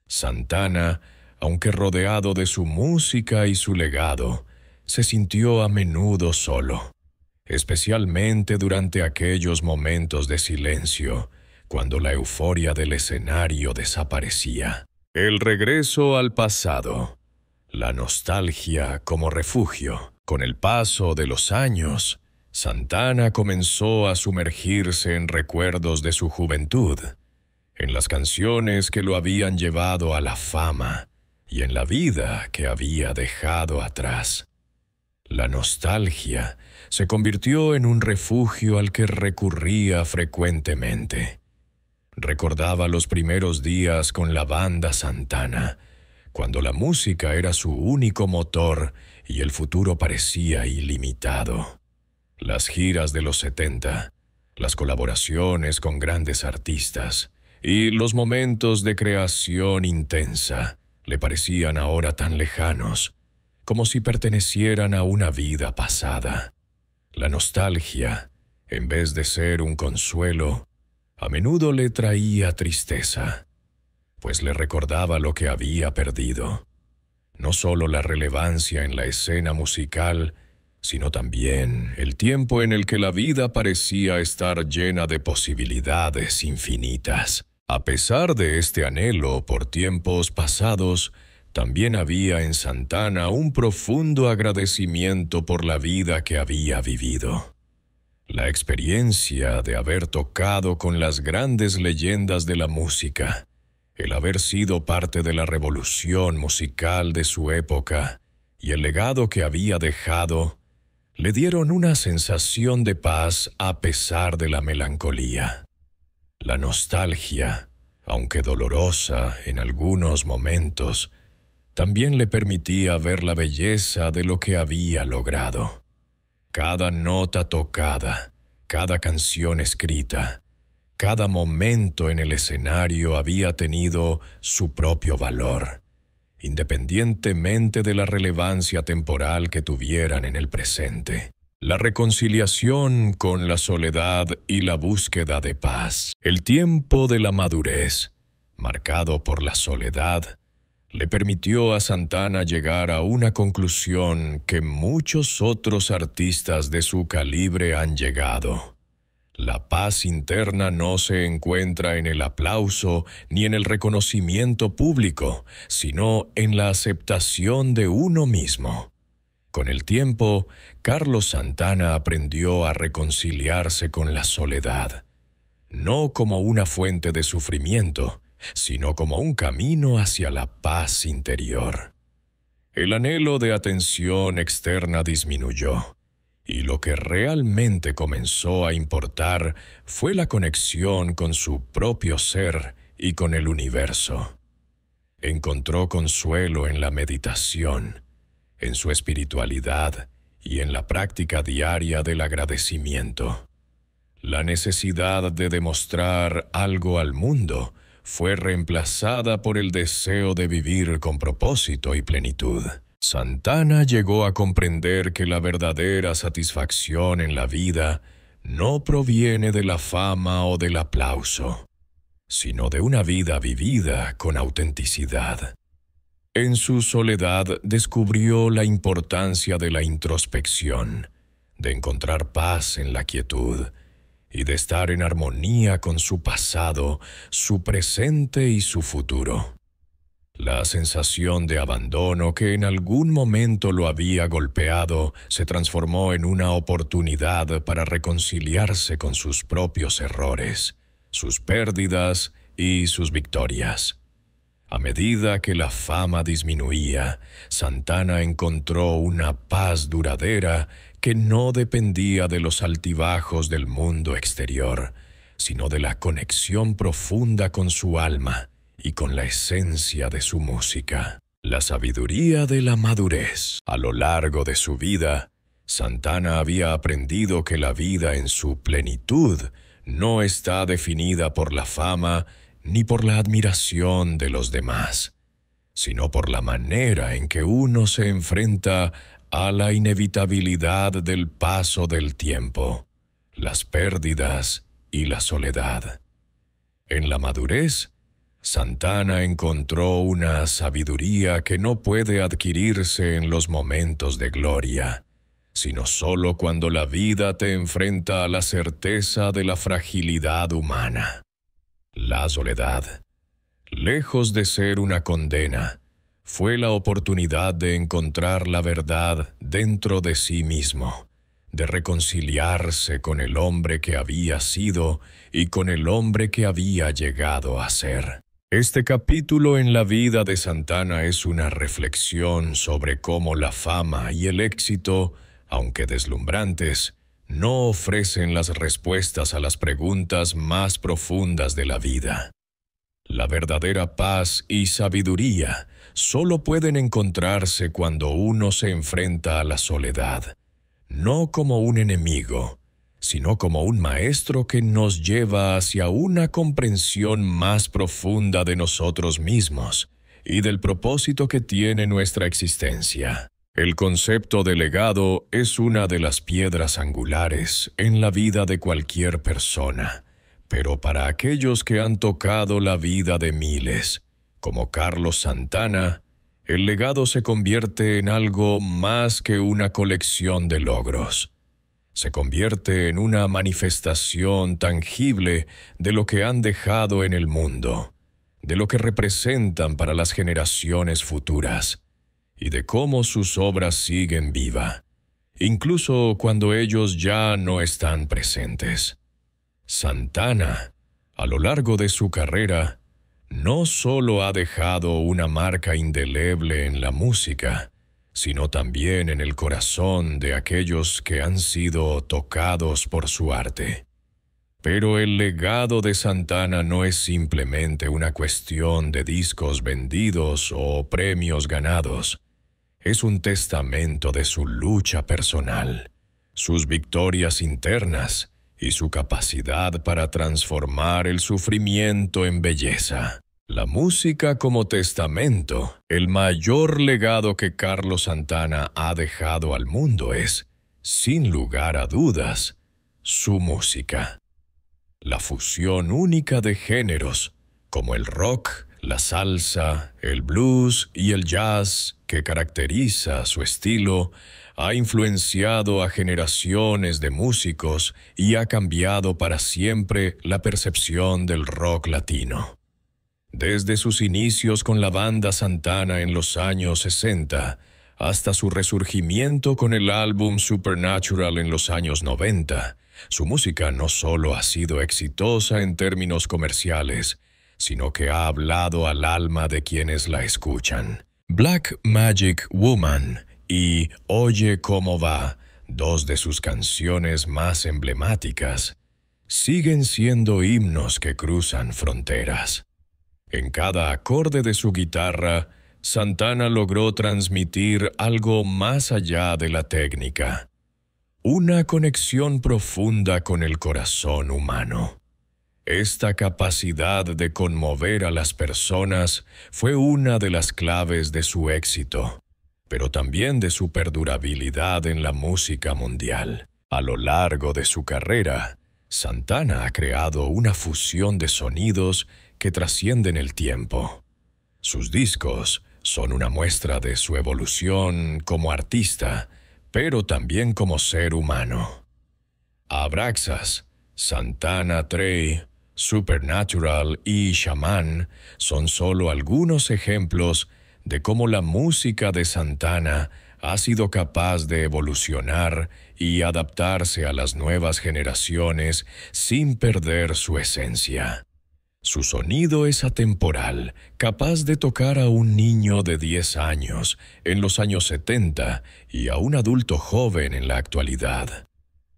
Santana, aunque rodeado de su música y su legado, se sintió a menudo solo, especialmente durante aquellos momentos de silencio, cuando la euforia del escenario desaparecía. El regreso al pasado, la nostalgia como refugio. Con el paso de los años, Santana comenzó a sumergirse en recuerdos de su juventud, en las canciones que lo habían llevado a la fama y en la vida que había dejado atrás. La nostalgia se convirtió en un refugio al que recurría frecuentemente. Recordaba los primeros días con la banda Santana, cuando la música era su único motor y el futuro parecía ilimitado. Las giras de los 70, las colaboraciones con grandes artistas y los momentos de creación intensa le parecían ahora tan lejanos, como si pertenecieran a una vida pasada. La nostalgia, en vez de ser un consuelo, a menudo le traía tristeza, pues le recordaba lo que había perdido. No solo la relevancia en la escena musical, sino también el tiempo en el que la vida parecía estar llena de posibilidades infinitas. A pesar de este anhelo por tiempos pasados, también había en Santana un profundo agradecimiento por la vida que había vivido. La experiencia de haber tocado con las grandes leyendas de la música, el haber sido parte de la revolución musical de su época y el legado que había dejado, le dieron una sensación de paz a pesar de la melancolía. La nostalgia, aunque dolorosa en algunos momentos, también le permitía ver la belleza de lo que había logrado. Cada nota tocada, cada canción escrita, cada momento en el escenario había tenido su propio valor, independientemente de la relevancia temporal que tuvieran en el presente. La reconciliación con la soledad y la búsqueda de paz, el tiempo de la madurez, marcado por la soledad, le permitió a Santana llegar a una conclusión que muchos otros artistas de su calibre han llegado. La paz interna no se encuentra en el aplauso ni en el reconocimiento público, sino en la aceptación de uno mismo. Con el tiempo, Carlos Santana aprendió a reconciliarse con la soledad, no como una fuente de sufrimiento, sino como un camino hacia la paz interior. El anhelo de atención externa disminuyó, y lo que realmente comenzó a importar fue la conexión con su propio ser y con el universo. encontró consuelo en la meditación, en su espiritualidad y en la práctica diaria del agradecimiento. La necesidad de demostrar algo al mundo fue reemplazada por el deseo de vivir con propósito y plenitud. Santana llegó a comprender que la verdadera satisfacción en la vida no proviene de la fama o del aplauso, sino de una vida vivida con autenticidad. En su soledad descubrió la importancia de la introspección, de encontrar paz en la quietud y de estar en armonía con su pasado, su presente y su futuro. La sensación de abandono que en algún momento lo había golpeado se transformó en una oportunidad para reconciliarse con sus propios errores, sus pérdidas y sus victorias. A medida que la fama disminuía, Santana encontró una paz duradera que no dependía de los altibajos del mundo exterior, sino de la conexión profunda con su alma y con la esencia de su música. La sabiduría de la madurez. A lo largo de su vida, Santana había aprendido que la vida en su plenitud no está definida por la fama ni por la admiración de los demás, sino por la manera en que uno se enfrenta a la inevitabilidad del paso del tiempo, las pérdidas y la soledad. En la madurez, Santana encontró una sabiduría que no puede adquirirse en los momentos de gloria, sino solo cuando la vida te enfrenta a la certeza de la fragilidad humana. La soledad, lejos de ser una condena, fue la oportunidad de encontrar la verdad dentro de sí mismo, de reconciliarse con el hombre que había sido y con el hombre que había llegado a ser. Este capítulo en la vida de Santana es una reflexión sobre cómo la fama y el éxito, aunque deslumbrantes, no ofrecen las respuestas a las preguntas más profundas de la vida. La verdadera paz y sabiduría solo pueden encontrarse cuando uno se enfrenta a la soledad, no como un enemigo, sino como un maestro que nos lleva hacia una comprensión más profunda de nosotros mismos y del propósito que tiene nuestra existencia. El concepto de legado es una de las piedras angulares en la vida de cualquier persona, pero para aquellos que han tocado la vida de miles, como Carlos Santana, el legado se convierte en algo más que una colección de logros. Se convierte en una manifestación tangible de lo que han dejado en el mundo, de lo que representan para las generaciones futuras, y de cómo sus obras siguen viva, incluso cuando ellos ya no están presentes. Santana, a lo largo de su carrera, no solo ha dejado una marca indeleble en la música, sino también en el corazón de aquellos que han sido tocados por su arte. Pero el legado de Santana no es simplemente una cuestión de discos vendidos o premios ganados. Es un testamento de su lucha personal, sus victorias internas y su capacidad para transformar el sufrimiento en belleza. La música como testamento, el mayor legado que Carlos Santana ha dejado al mundo es, sin lugar a dudas, su música. La fusión única de géneros, como el rock, la salsa, el blues y el jazz, que caracteriza su estilo, ha influenciado a generaciones de músicos y ha cambiado para siempre la percepción del rock latino. Desde sus inicios con la banda Santana en los años 60, hasta su resurgimiento con el álbum Supernatural en los años 90, su música no solo ha sido exitosa en términos comerciales, sino que ha hablado al alma de quienes la escuchan. Black Magic Woman y Oye Cómo Va, dos de sus canciones más emblemáticas, siguen siendo himnos que cruzan fronteras. En cada acorde de su guitarra, Santana logró transmitir algo más allá de la técnica, una conexión profunda con el corazón humano. Esta capacidad de conmover a las personas fue una de las claves de su éxito, pero también de su perdurabilidad en la música mundial. A lo largo de su carrera, Santana ha creado una fusión de sonidos que trascienden el tiempo. Sus discos son una muestra de su evolución como artista, pero también como ser humano. Abraxas, Santana Trey, Supernatural y Shaman son solo algunos ejemplos de cómo la música de Santana ha sido capaz de evolucionar y adaptarse a las nuevas generaciones sin perder su esencia. Su sonido es atemporal, capaz de tocar a un niño de 10 años en los años 70 y a un adulto joven en la actualidad.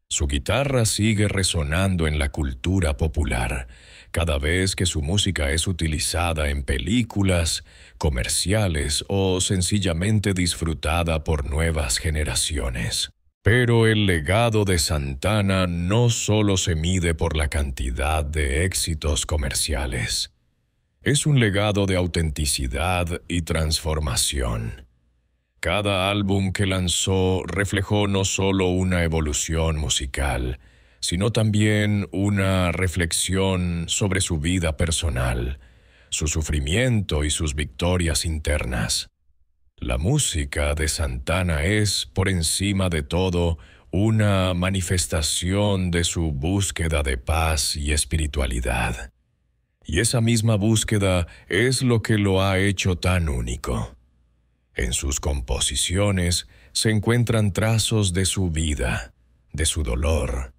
Su guitarra sigue resonando en la cultura popular, cada vez que su música es utilizada en películas, comerciales o sencillamente disfrutada por nuevas generaciones. Pero el legado de Santana no solo se mide por la cantidad de éxitos comerciales. Es un legado de autenticidad y transformación. Cada álbum que lanzó reflejó no solo una evolución musical, sino también una reflexión sobre su vida personal, su sufrimiento y sus victorias internas. La música de Santana es, por encima de todo, una manifestación de su búsqueda de paz y espiritualidad. Y esa misma búsqueda es lo que lo ha hecho tan único. En sus composiciones se encuentran trazos de su vida, de su dolor,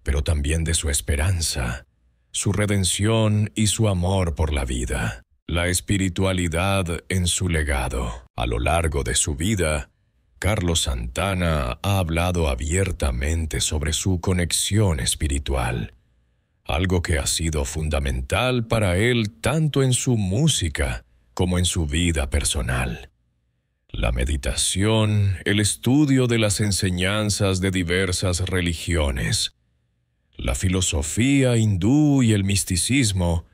pero también de su esperanza, su redención y su amor por la vida. La espiritualidad en su legado. A lo largo de su vida, Carlos Santana ha hablado abiertamente sobre su conexión espiritual, algo que ha sido fundamental para él tanto en su música como en su vida personal. La meditación, el estudio de las enseñanzas de diversas religiones, la filosofía hindú y el misticismo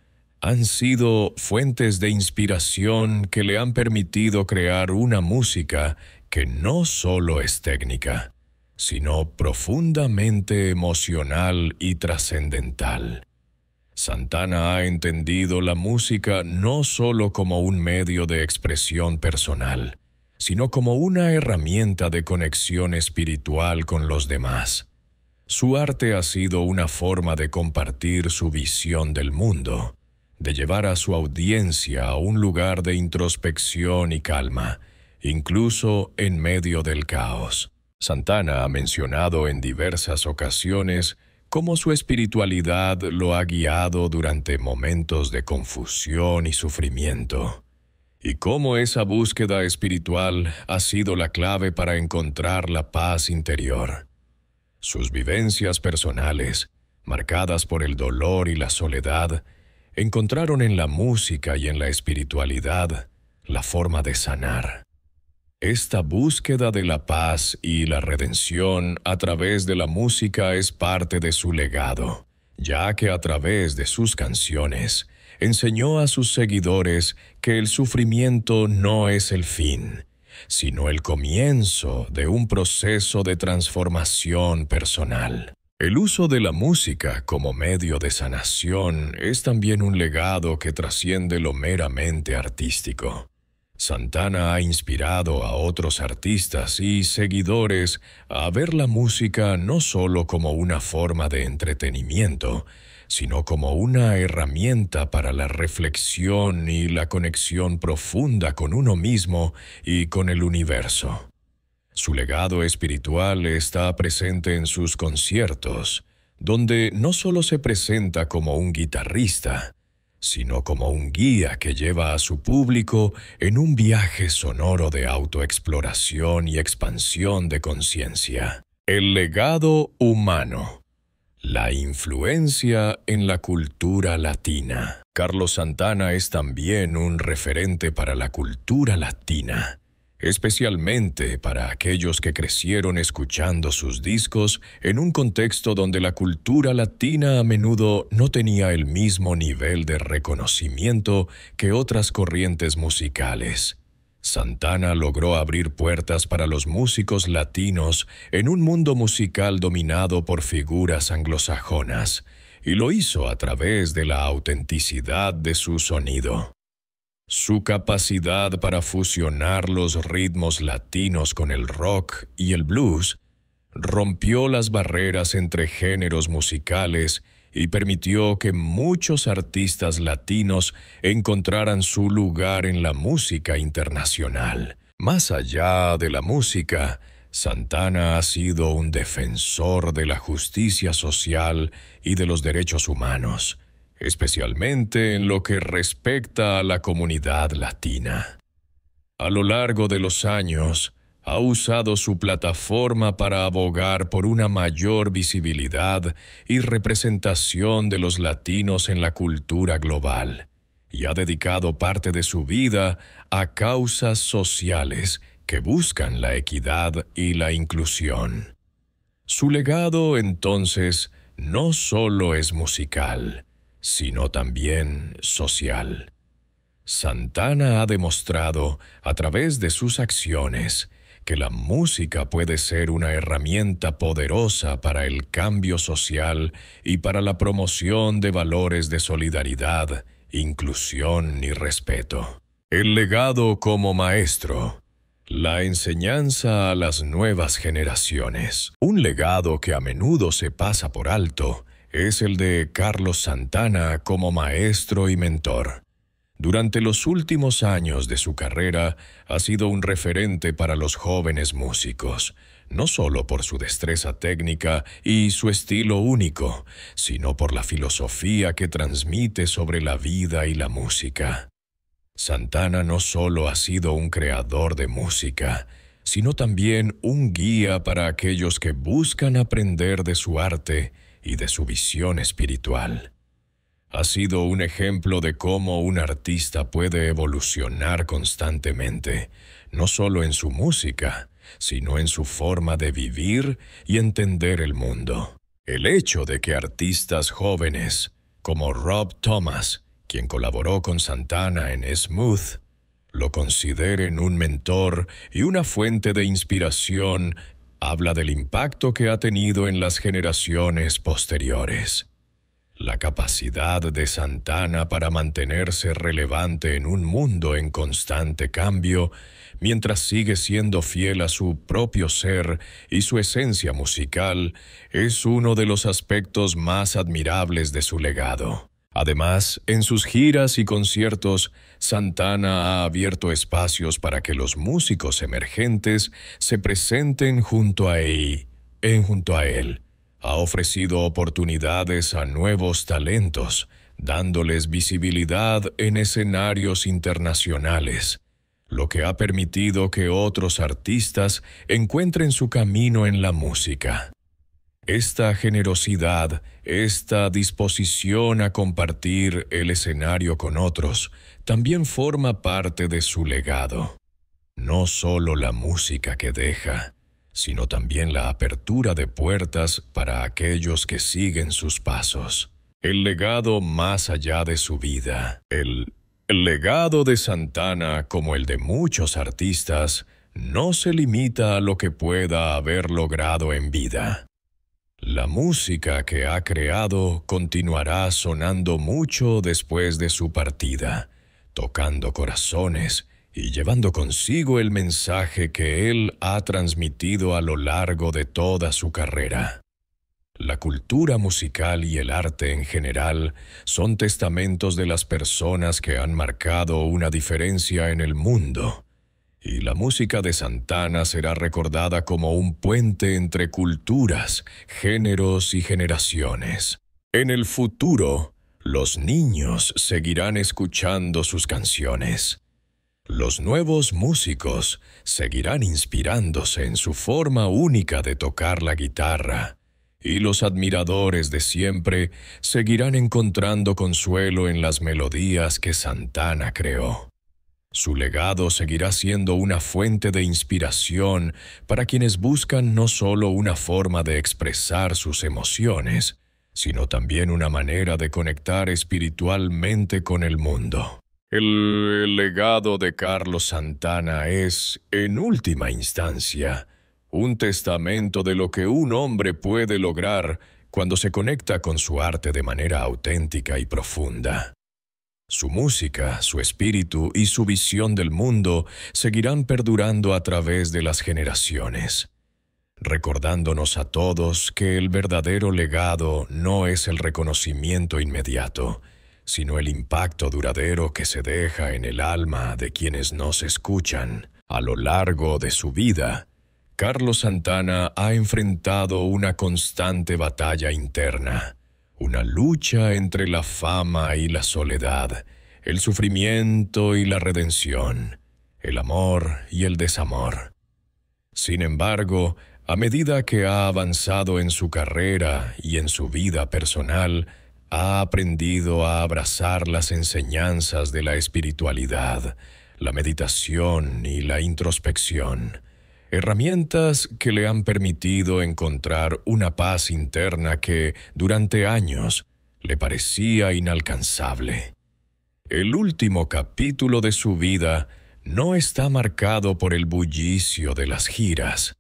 han sido fuentes de inspiración que le han permitido crear una música que no solo es técnica, sino profundamente emocional y trascendental. Santana ha entendido la música no solo como un medio de expresión personal, sino como una herramienta de conexión espiritual con los demás. Su arte ha sido una forma de compartir su visión del mundo, de llevar a su audiencia a un lugar de introspección y calma, incluso en medio del caos. Santana ha mencionado en diversas ocasiones cómo su espiritualidad lo ha guiado durante momentos de confusión y sufrimiento, y cómo esa búsqueda espiritual ha sido la clave para encontrar la paz interior. Sus vivencias personales, marcadas por el dolor y la soledad, encontraron en la música y en la espiritualidad la forma de sanar. Esta búsqueda de la paz y la redención a través de la música es parte de su legado, ya que a través de sus canciones enseñó a sus seguidores que el sufrimiento no es el fin, sino el comienzo de un proceso de transformación personal. El uso de la música como medio de sanación es también un legado que trasciende lo meramente artístico. Santana ha inspirado a otros artistas y seguidores a ver la música no solo como una forma de entretenimiento, sino como una herramienta para la reflexión y la conexión profunda con uno mismo y con el universo. Su legado espiritual está presente en sus conciertos, donde no solo se presenta como un guitarrista, sino como un guía que lleva a su público en un viaje sonoro de autoexploración y expansión de conciencia. El legado humano. La influencia en la cultura latina. Carlos Santana es también un referente para la cultura latina, especialmente para aquellos que crecieron escuchando sus discos en un contexto donde la cultura latina a menudo no tenía el mismo nivel de reconocimiento que otras corrientes musicales. Santana logró abrir puertas para los músicos latinos en un mundo musical dominado por figuras anglosajonas, y lo hizo a través de la autenticidad de su sonido. Su capacidad para fusionar los ritmos latinos con el rock y el blues rompió las barreras entre géneros musicales y permitió que muchos artistas latinos encontraran su lugar en la música internacional. Más allá de la música, Santana ha sido un defensor de la justicia social y de los derechos humanos, especialmente en lo que respecta a la comunidad latina. A lo largo de los años, ha usado su plataforma para abogar por una mayor visibilidad y representación de los latinos en la cultura global, y ha dedicado parte de su vida a causas sociales que buscan la equidad y la inclusión. Su legado, entonces, no solo es musical, sino también social. Santana ha demostrado, a través de sus acciones, que la música puede ser una herramienta poderosa para el cambio social y para la promoción de valores de solidaridad, inclusión y respeto. El legado como maestro. La enseñanza a las nuevas generaciones. Un legado que a menudo se pasa por alto es el de Carlos Santana como maestro y mentor. Durante los últimos años de su carrera, ha sido un referente para los jóvenes músicos, no solo por su destreza técnica y su estilo único, sino por la filosofía que transmite sobre la vida y la música. Santana no solo ha sido un creador de música, sino también un guía para aquellos que buscan aprender de su arte y de su visión espiritual. Ha sido un ejemplo de cómo un artista puede evolucionar constantemente, no solo en su música, sino en su forma de vivir y entender el mundo. El hecho de que artistas jóvenes, como Rob Thomas, quien colaboró con Santana en Smooth, lo consideren un mentor y una fuente de inspiración, habla del impacto que ha tenido en las generaciones posteriores. La capacidad de Santana para mantenerse relevante en un mundo en constante cambio, mientras sigue siendo fiel a su propio ser y su esencia musical, es uno de los aspectos más admirables de su legado. Además, en sus giras y conciertos, Santana ha abierto espacios para que los músicos emergentes se presenten junto a él. Ha ofrecido oportunidades a nuevos talentos, dándoles visibilidad en escenarios internacionales, lo que ha permitido que otros artistas encuentren su camino en la música. Esta generosidad, esta disposición a compartir el escenario con otros, también forma parte de su legado. No solo la música que deja, sino también la apertura de puertas para aquellos que siguen sus pasos. El legado más allá de su vida. El legado de Santana, como el de muchos artistas, no se limita a lo que pueda haber logrado en vida. La música que ha creado continuará sonando mucho después de su partida, tocando corazones y llevando consigo el mensaje que él ha transmitido a lo largo de toda su carrera. La cultura musical y el arte en general son testamentos de las personas que han marcado una diferencia en el mundo, y la música de Santana será recordada como un puente entre culturas, géneros y generaciones. En el futuro, los niños seguirán escuchando sus canciones. Los nuevos músicos seguirán inspirándose en su forma única de tocar la guitarra, y los admiradores de siempre seguirán encontrando consuelo en las melodías que Santana creó. Su legado seguirá siendo una fuente de inspiración para quienes buscan no solo una forma de expresar sus emociones, sino también una manera de conectar espiritualmente con el mundo. El legado de Carlos Santana es, en última instancia, un testamento de lo que un hombre puede lograr cuando se conecta con su arte de manera auténtica y profunda. Su música, su espíritu y su visión del mundo seguirán perdurando a través de las generaciones, recordándonos a todos que el verdadero legado no es el reconocimiento inmediato, sino el impacto duradero que se deja en el alma de quienes nos escuchan. A lo largo de su vida, Carlos Santana ha enfrentado una constante batalla interna, una lucha entre la fama y la soledad, el sufrimiento y la redención, el amor y el desamor. Sin embargo, a medida que ha avanzado en su carrera y en su vida personal, ha aprendido a abrazar las enseñanzas de la espiritualidad, la meditación y la introspección, herramientas que le han permitido encontrar una paz interna que, durante años, le parecía inalcanzable. El último capítulo de su vida no está marcado por el bullicio de las giras,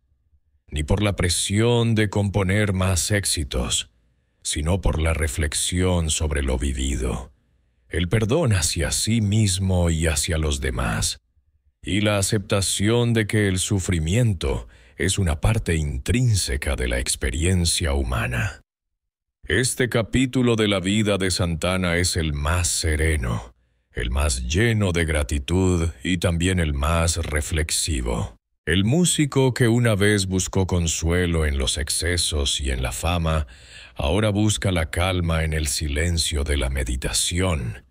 ni por la presión de componer más éxitos, sino por la reflexión sobre lo vivido, el perdón hacia sí mismo y hacia los demás, y la aceptación de que el sufrimiento es una parte intrínseca de la experiencia humana. Este capítulo de la vida de Santana es el más sereno, el más lleno de gratitud y también el más reflexivo. El músico que una vez buscó consuelo en los excesos y en la fama, ahora busca la calma en el silencio de la meditación,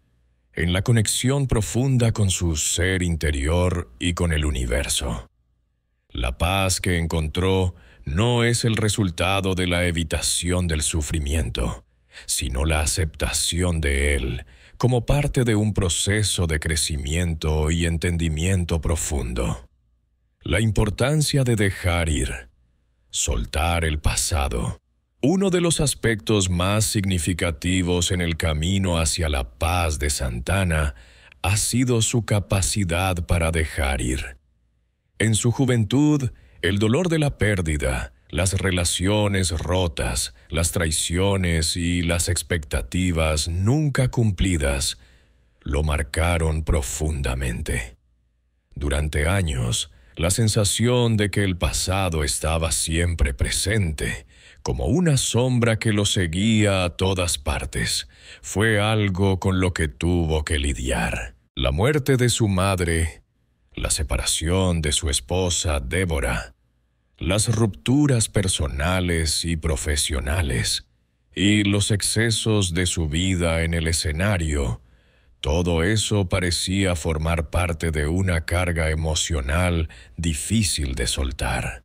en la conexión profunda con su ser interior y con el universo. La paz que encontró no es el resultado de la evitación del sufrimiento, sino la aceptación de él como parte de un proceso de crecimiento y entendimiento profundo. La importancia de dejar ir, soltar el pasado. Uno de los aspectos más significativos en el camino hacia la paz de Santana ha sido su capacidad para dejar ir. En su juventud, el dolor de la pérdida, las relaciones rotas, las traiciones y las expectativas nunca cumplidas lo marcaron profundamente. Durante años, la sensación de que el pasado estaba siempre presente, como una sombra que lo seguía a todas partes, fue algo con lo que tuvo que lidiar. La muerte de su madre, la separación de su esposa Débora, las rupturas personales y profesionales, y los excesos de su vida en el escenario, todo eso parecía formar parte de una carga emocional difícil de soltar.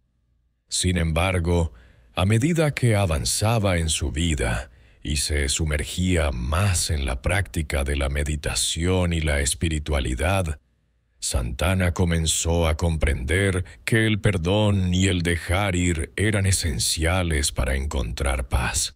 Sin embargo, a medida que avanzaba en su vida y se sumergía más en la práctica de la meditación y la espiritualidad, Santana comenzó a comprender que el perdón y el dejar ir eran esenciales para encontrar paz.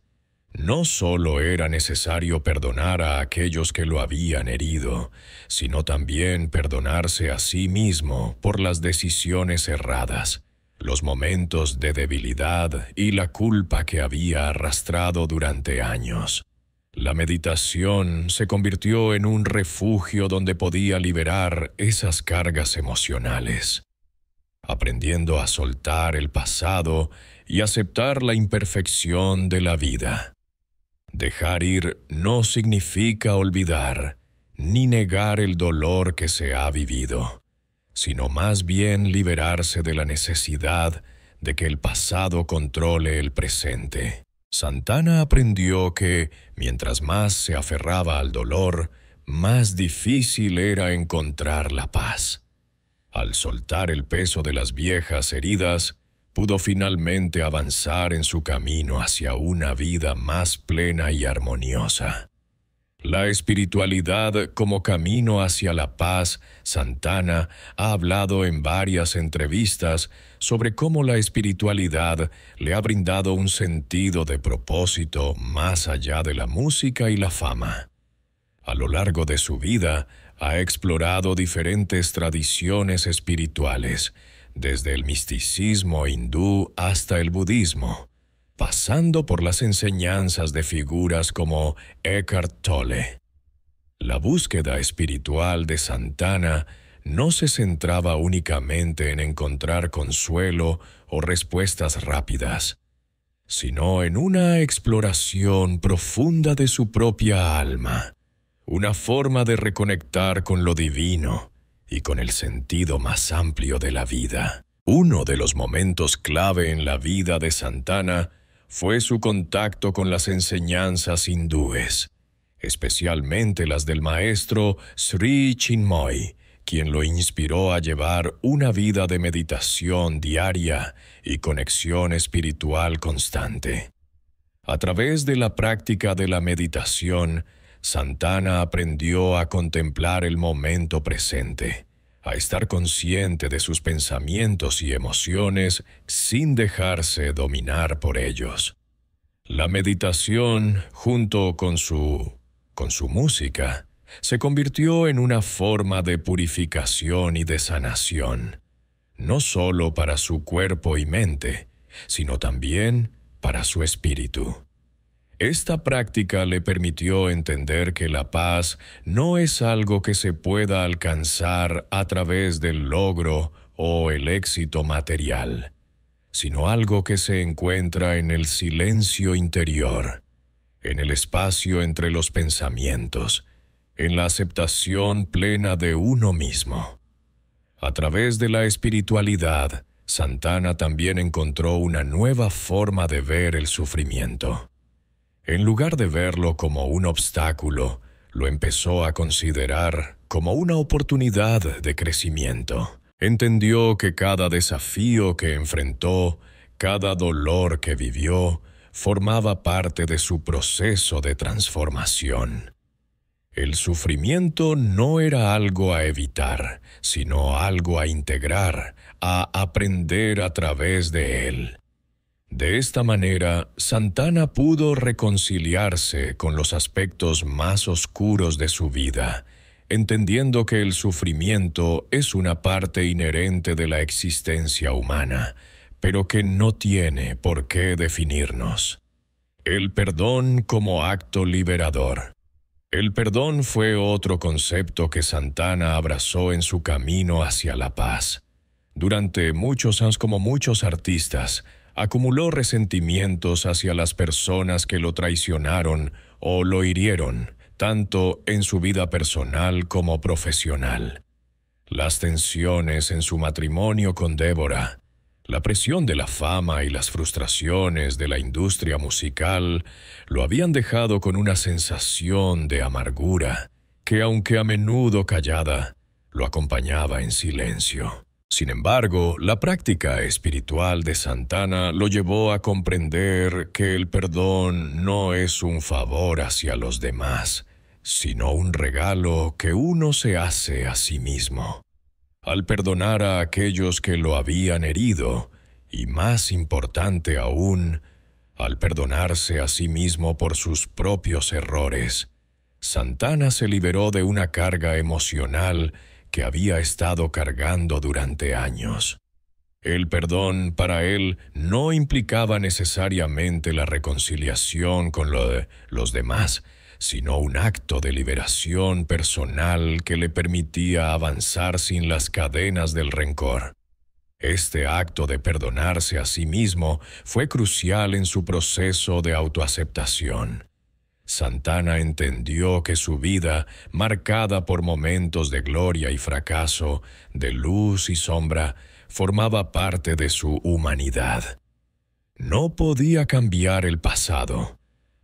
No solo era necesario perdonar a aquellos que lo habían herido, sino también perdonarse a sí mismo por las decisiones erradas, los momentos de debilidad y la culpa que había arrastrado durante años. La meditación se convirtió en un refugio donde podía liberar esas cargas emocionales, aprendiendo a soltar el pasado y aceptar la imperfección de la vida. Dejar ir no significa olvidar, ni negar el dolor que se ha vivido, sino más bien liberarse de la necesidad de que el pasado controle el presente. Santana aprendió que, mientras más se aferraba al dolor, más difícil era encontrar la paz. Al soltar el peso de las viejas heridas, pudo finalmente avanzar en su camino hacia una vida más plena y armoniosa. La espiritualidad como camino hacia la paz. Santana ha hablado en varias entrevistas sobre cómo la espiritualidad le ha brindado un sentido de propósito más allá de la música y la fama. A lo largo de su vida, ha explorado diferentes tradiciones espirituales, desde el misticismo hindú hasta el budismo, pasando por las enseñanzas de figuras como Eckhart Tolle. La búsqueda espiritual de Santana no se centraba únicamente en encontrar consuelo o respuestas rápidas, sino en una exploración profunda de su propia alma, una forma de reconectar con lo divino y con el sentido más amplio de la vida. Uno de los momentos clave en la vida de Santana fue su contacto con las enseñanzas hindúes, especialmente las del maestro Sri Chinmoy, quien lo inspiró a llevar una vida de meditación diaria y conexión espiritual constante. A través de la práctica de la meditación, Santana aprendió a contemplar el momento presente, a estar consciente de sus pensamientos y emociones sin dejarse dominar por ellos. La meditación, junto con su música, se convirtió en una forma de purificación y de sanación, no solo para su cuerpo y mente, sino también para su espíritu. Esta práctica le permitió entender que la paz no es algo que se pueda alcanzar a través del logro o el éxito material, sino algo que se encuentra en el silencio interior, en el espacio entre los pensamientos, en la aceptación plena de uno mismo. A través de la espiritualidad, Santana también encontró una nueva forma de ver el sufrimiento. En lugar de verlo como un obstáculo, lo empezó a considerar como una oportunidad de crecimiento. Entendió que cada desafío que enfrentó, cada dolor que vivió, formaba parte de su proceso de transformación. El sufrimiento no era algo a evitar, sino algo a integrar, a aprender a través de él. De esta manera, Santana pudo reconciliarse con los aspectos más oscuros de su vida, entendiendo que el sufrimiento es una parte inherente de la existencia humana, pero que no tiene por qué definirnos. El perdón como acto liberador. El perdón fue otro concepto que Santana abrazó en su camino hacia la paz. Durante muchos años, como muchos artistas, acumuló resentimientos hacia las personas que lo traicionaron o lo hirieron, tanto en su vida personal como profesional. Las tensiones en su matrimonio con Débora, la presión de la fama y las frustraciones de la industria musical lo habían dejado con una sensación de amargura que, aunque a menudo callada, lo acompañaba en silencio. Sin embargo, la práctica espiritual de Santana lo llevó a comprender que el perdón no es un favor hacia los demás, sino un regalo que uno se hace a sí mismo. Al perdonar a aquellos que lo habían herido, y más importante aún, al perdonarse a sí mismo por sus propios errores, Santana se liberó de una carga emocional que había estado cargando durante años. El perdón para él no implicaba necesariamente la reconciliación con los demás, sino un acto de liberación personal que le permitía avanzar sin las cadenas del rencor. Este acto de perdonarse a sí mismo fue crucial en su proceso de autoaceptación. Santana entendió que su vida, marcada por momentos de gloria y fracaso, de luz y sombra, formaba parte de su humanidad. No podía cambiar el pasado,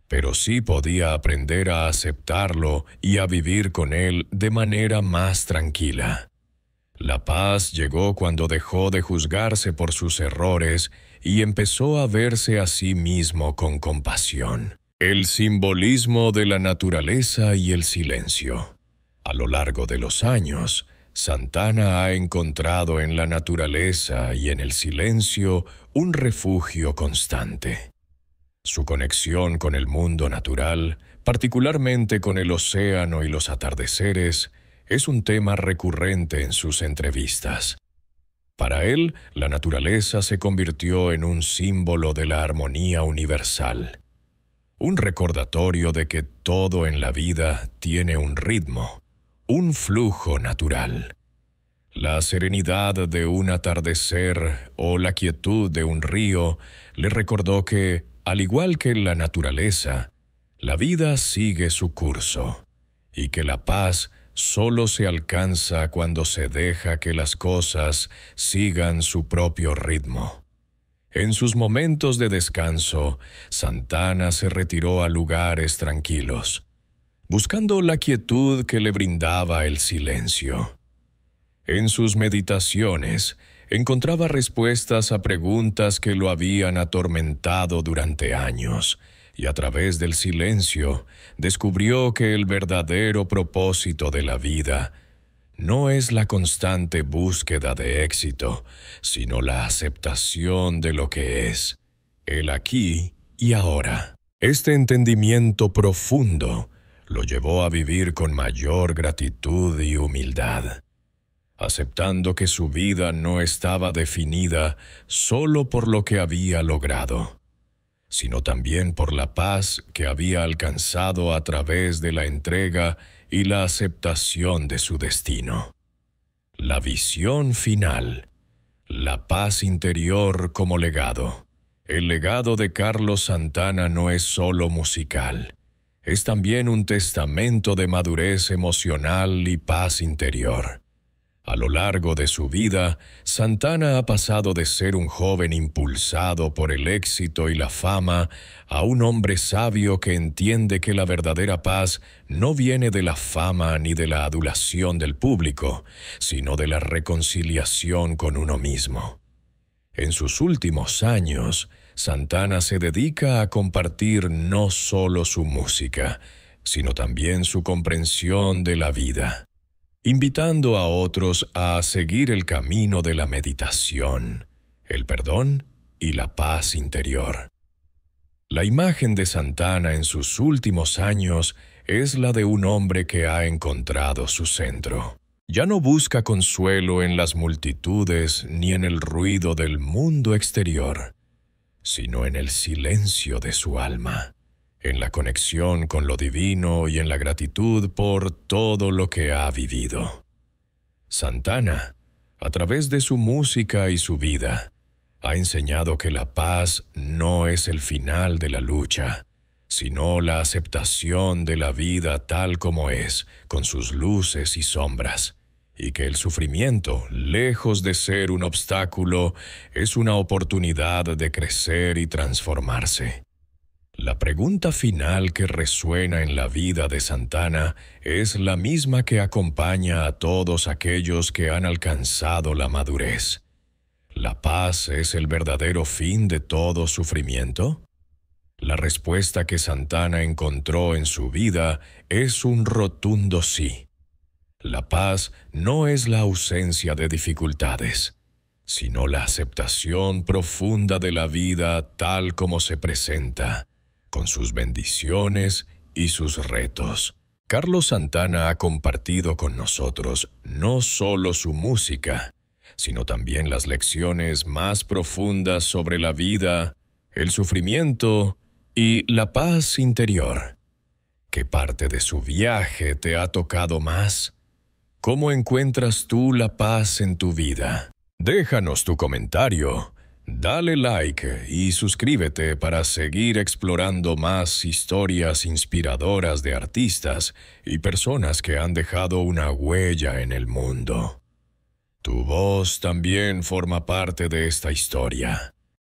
pero sí podía aprender a aceptarlo y a vivir con él de manera más tranquila. La paz llegó cuando dejó de juzgarse por sus errores y empezó a verse a sí mismo con compasión. El simbolismo de la naturaleza y el silencio. A lo largo de los años, Santana ha encontrado en la naturaleza y en el silencio un refugio constante. Su conexión con el mundo natural, particularmente con el océano y los atardeceres, es un tema recurrente en sus entrevistas. Para él, la naturaleza se convirtió en un símbolo de la armonía universal, un recordatorio de que todo en la vida tiene un ritmo, un flujo natural. La serenidad de un atardecer o la quietud de un río le recordó que, al igual que la naturaleza, la vida sigue su curso, y que la paz solo se alcanza cuando se deja que las cosas sigan su propio ritmo. En sus momentos de descanso, Santana se retiró a lugares tranquilos, buscando la quietud que le brindaba el silencio. En sus meditaciones, encontraba respuestas a preguntas que lo habían atormentado durante años, y a través del silencio descubrió que el verdadero propósito de la vida no es la constante búsqueda de éxito, sino la aceptación de lo que es, el aquí y ahora. Este entendimiento profundo lo llevó a vivir con mayor gratitud y humildad, aceptando que su vida no estaba definida solo por lo que había logrado, sino también por la paz que había alcanzado a través de la entrega y la aceptación de su destino. La visión final, la paz interior como legado. El legado de Carlos Santana no es solo musical, es también un testamento de madurez emocional y paz interior. A lo largo de su vida, Santana ha pasado de ser un joven impulsado por el éxito y la fama a un hombre sabio que entiende que la verdadera paz no viene de la fama ni de la adulación del público, sino de la reconciliación con uno mismo. En sus últimos años, Santana se dedica a compartir no solo su música, sino también su comprensión de la vida, invitando a otros a seguir el camino de la meditación, el perdón y la paz interior. La imagen de Santana en sus últimos años es la de un hombre que ha encontrado su centro. Ya no busca consuelo en las multitudes ni en el ruido del mundo exterior, sino en el silencio de su alma, en la conexión con lo divino y en la gratitud por todo lo que ha vivido. Santana, a través de su música y su vida, ha enseñado que la paz no es el final de la lucha, sino la aceptación de la vida tal como es, con sus luces y sombras, y que el sufrimiento, lejos de ser un obstáculo, es una oportunidad de crecer y transformarse. La pregunta final que resuena en la vida de Santana es la misma que acompaña a todos aquellos que han alcanzado la madurez. ¿La paz es el verdadero fin de todo sufrimiento? La respuesta que Santana encontró en su vida es un rotundo sí. La paz no es la ausencia de dificultades, sino la aceptación profunda de la vida tal como se presenta, con sus bendiciones y sus retos. Carlos Santana ha compartido con nosotros no solo su música, sino también las lecciones más profundas sobre la vida, el sufrimiento y la paz interior. ¿Qué parte de su viaje te ha tocado más? ¿Cómo encuentras tú la paz en tu vida? Déjanos tu comentario. Dale like y suscríbete para seguir explorando más historias inspiradoras de artistas y personas que han dejado una huella en el mundo. Tu voz también forma parte de esta historia.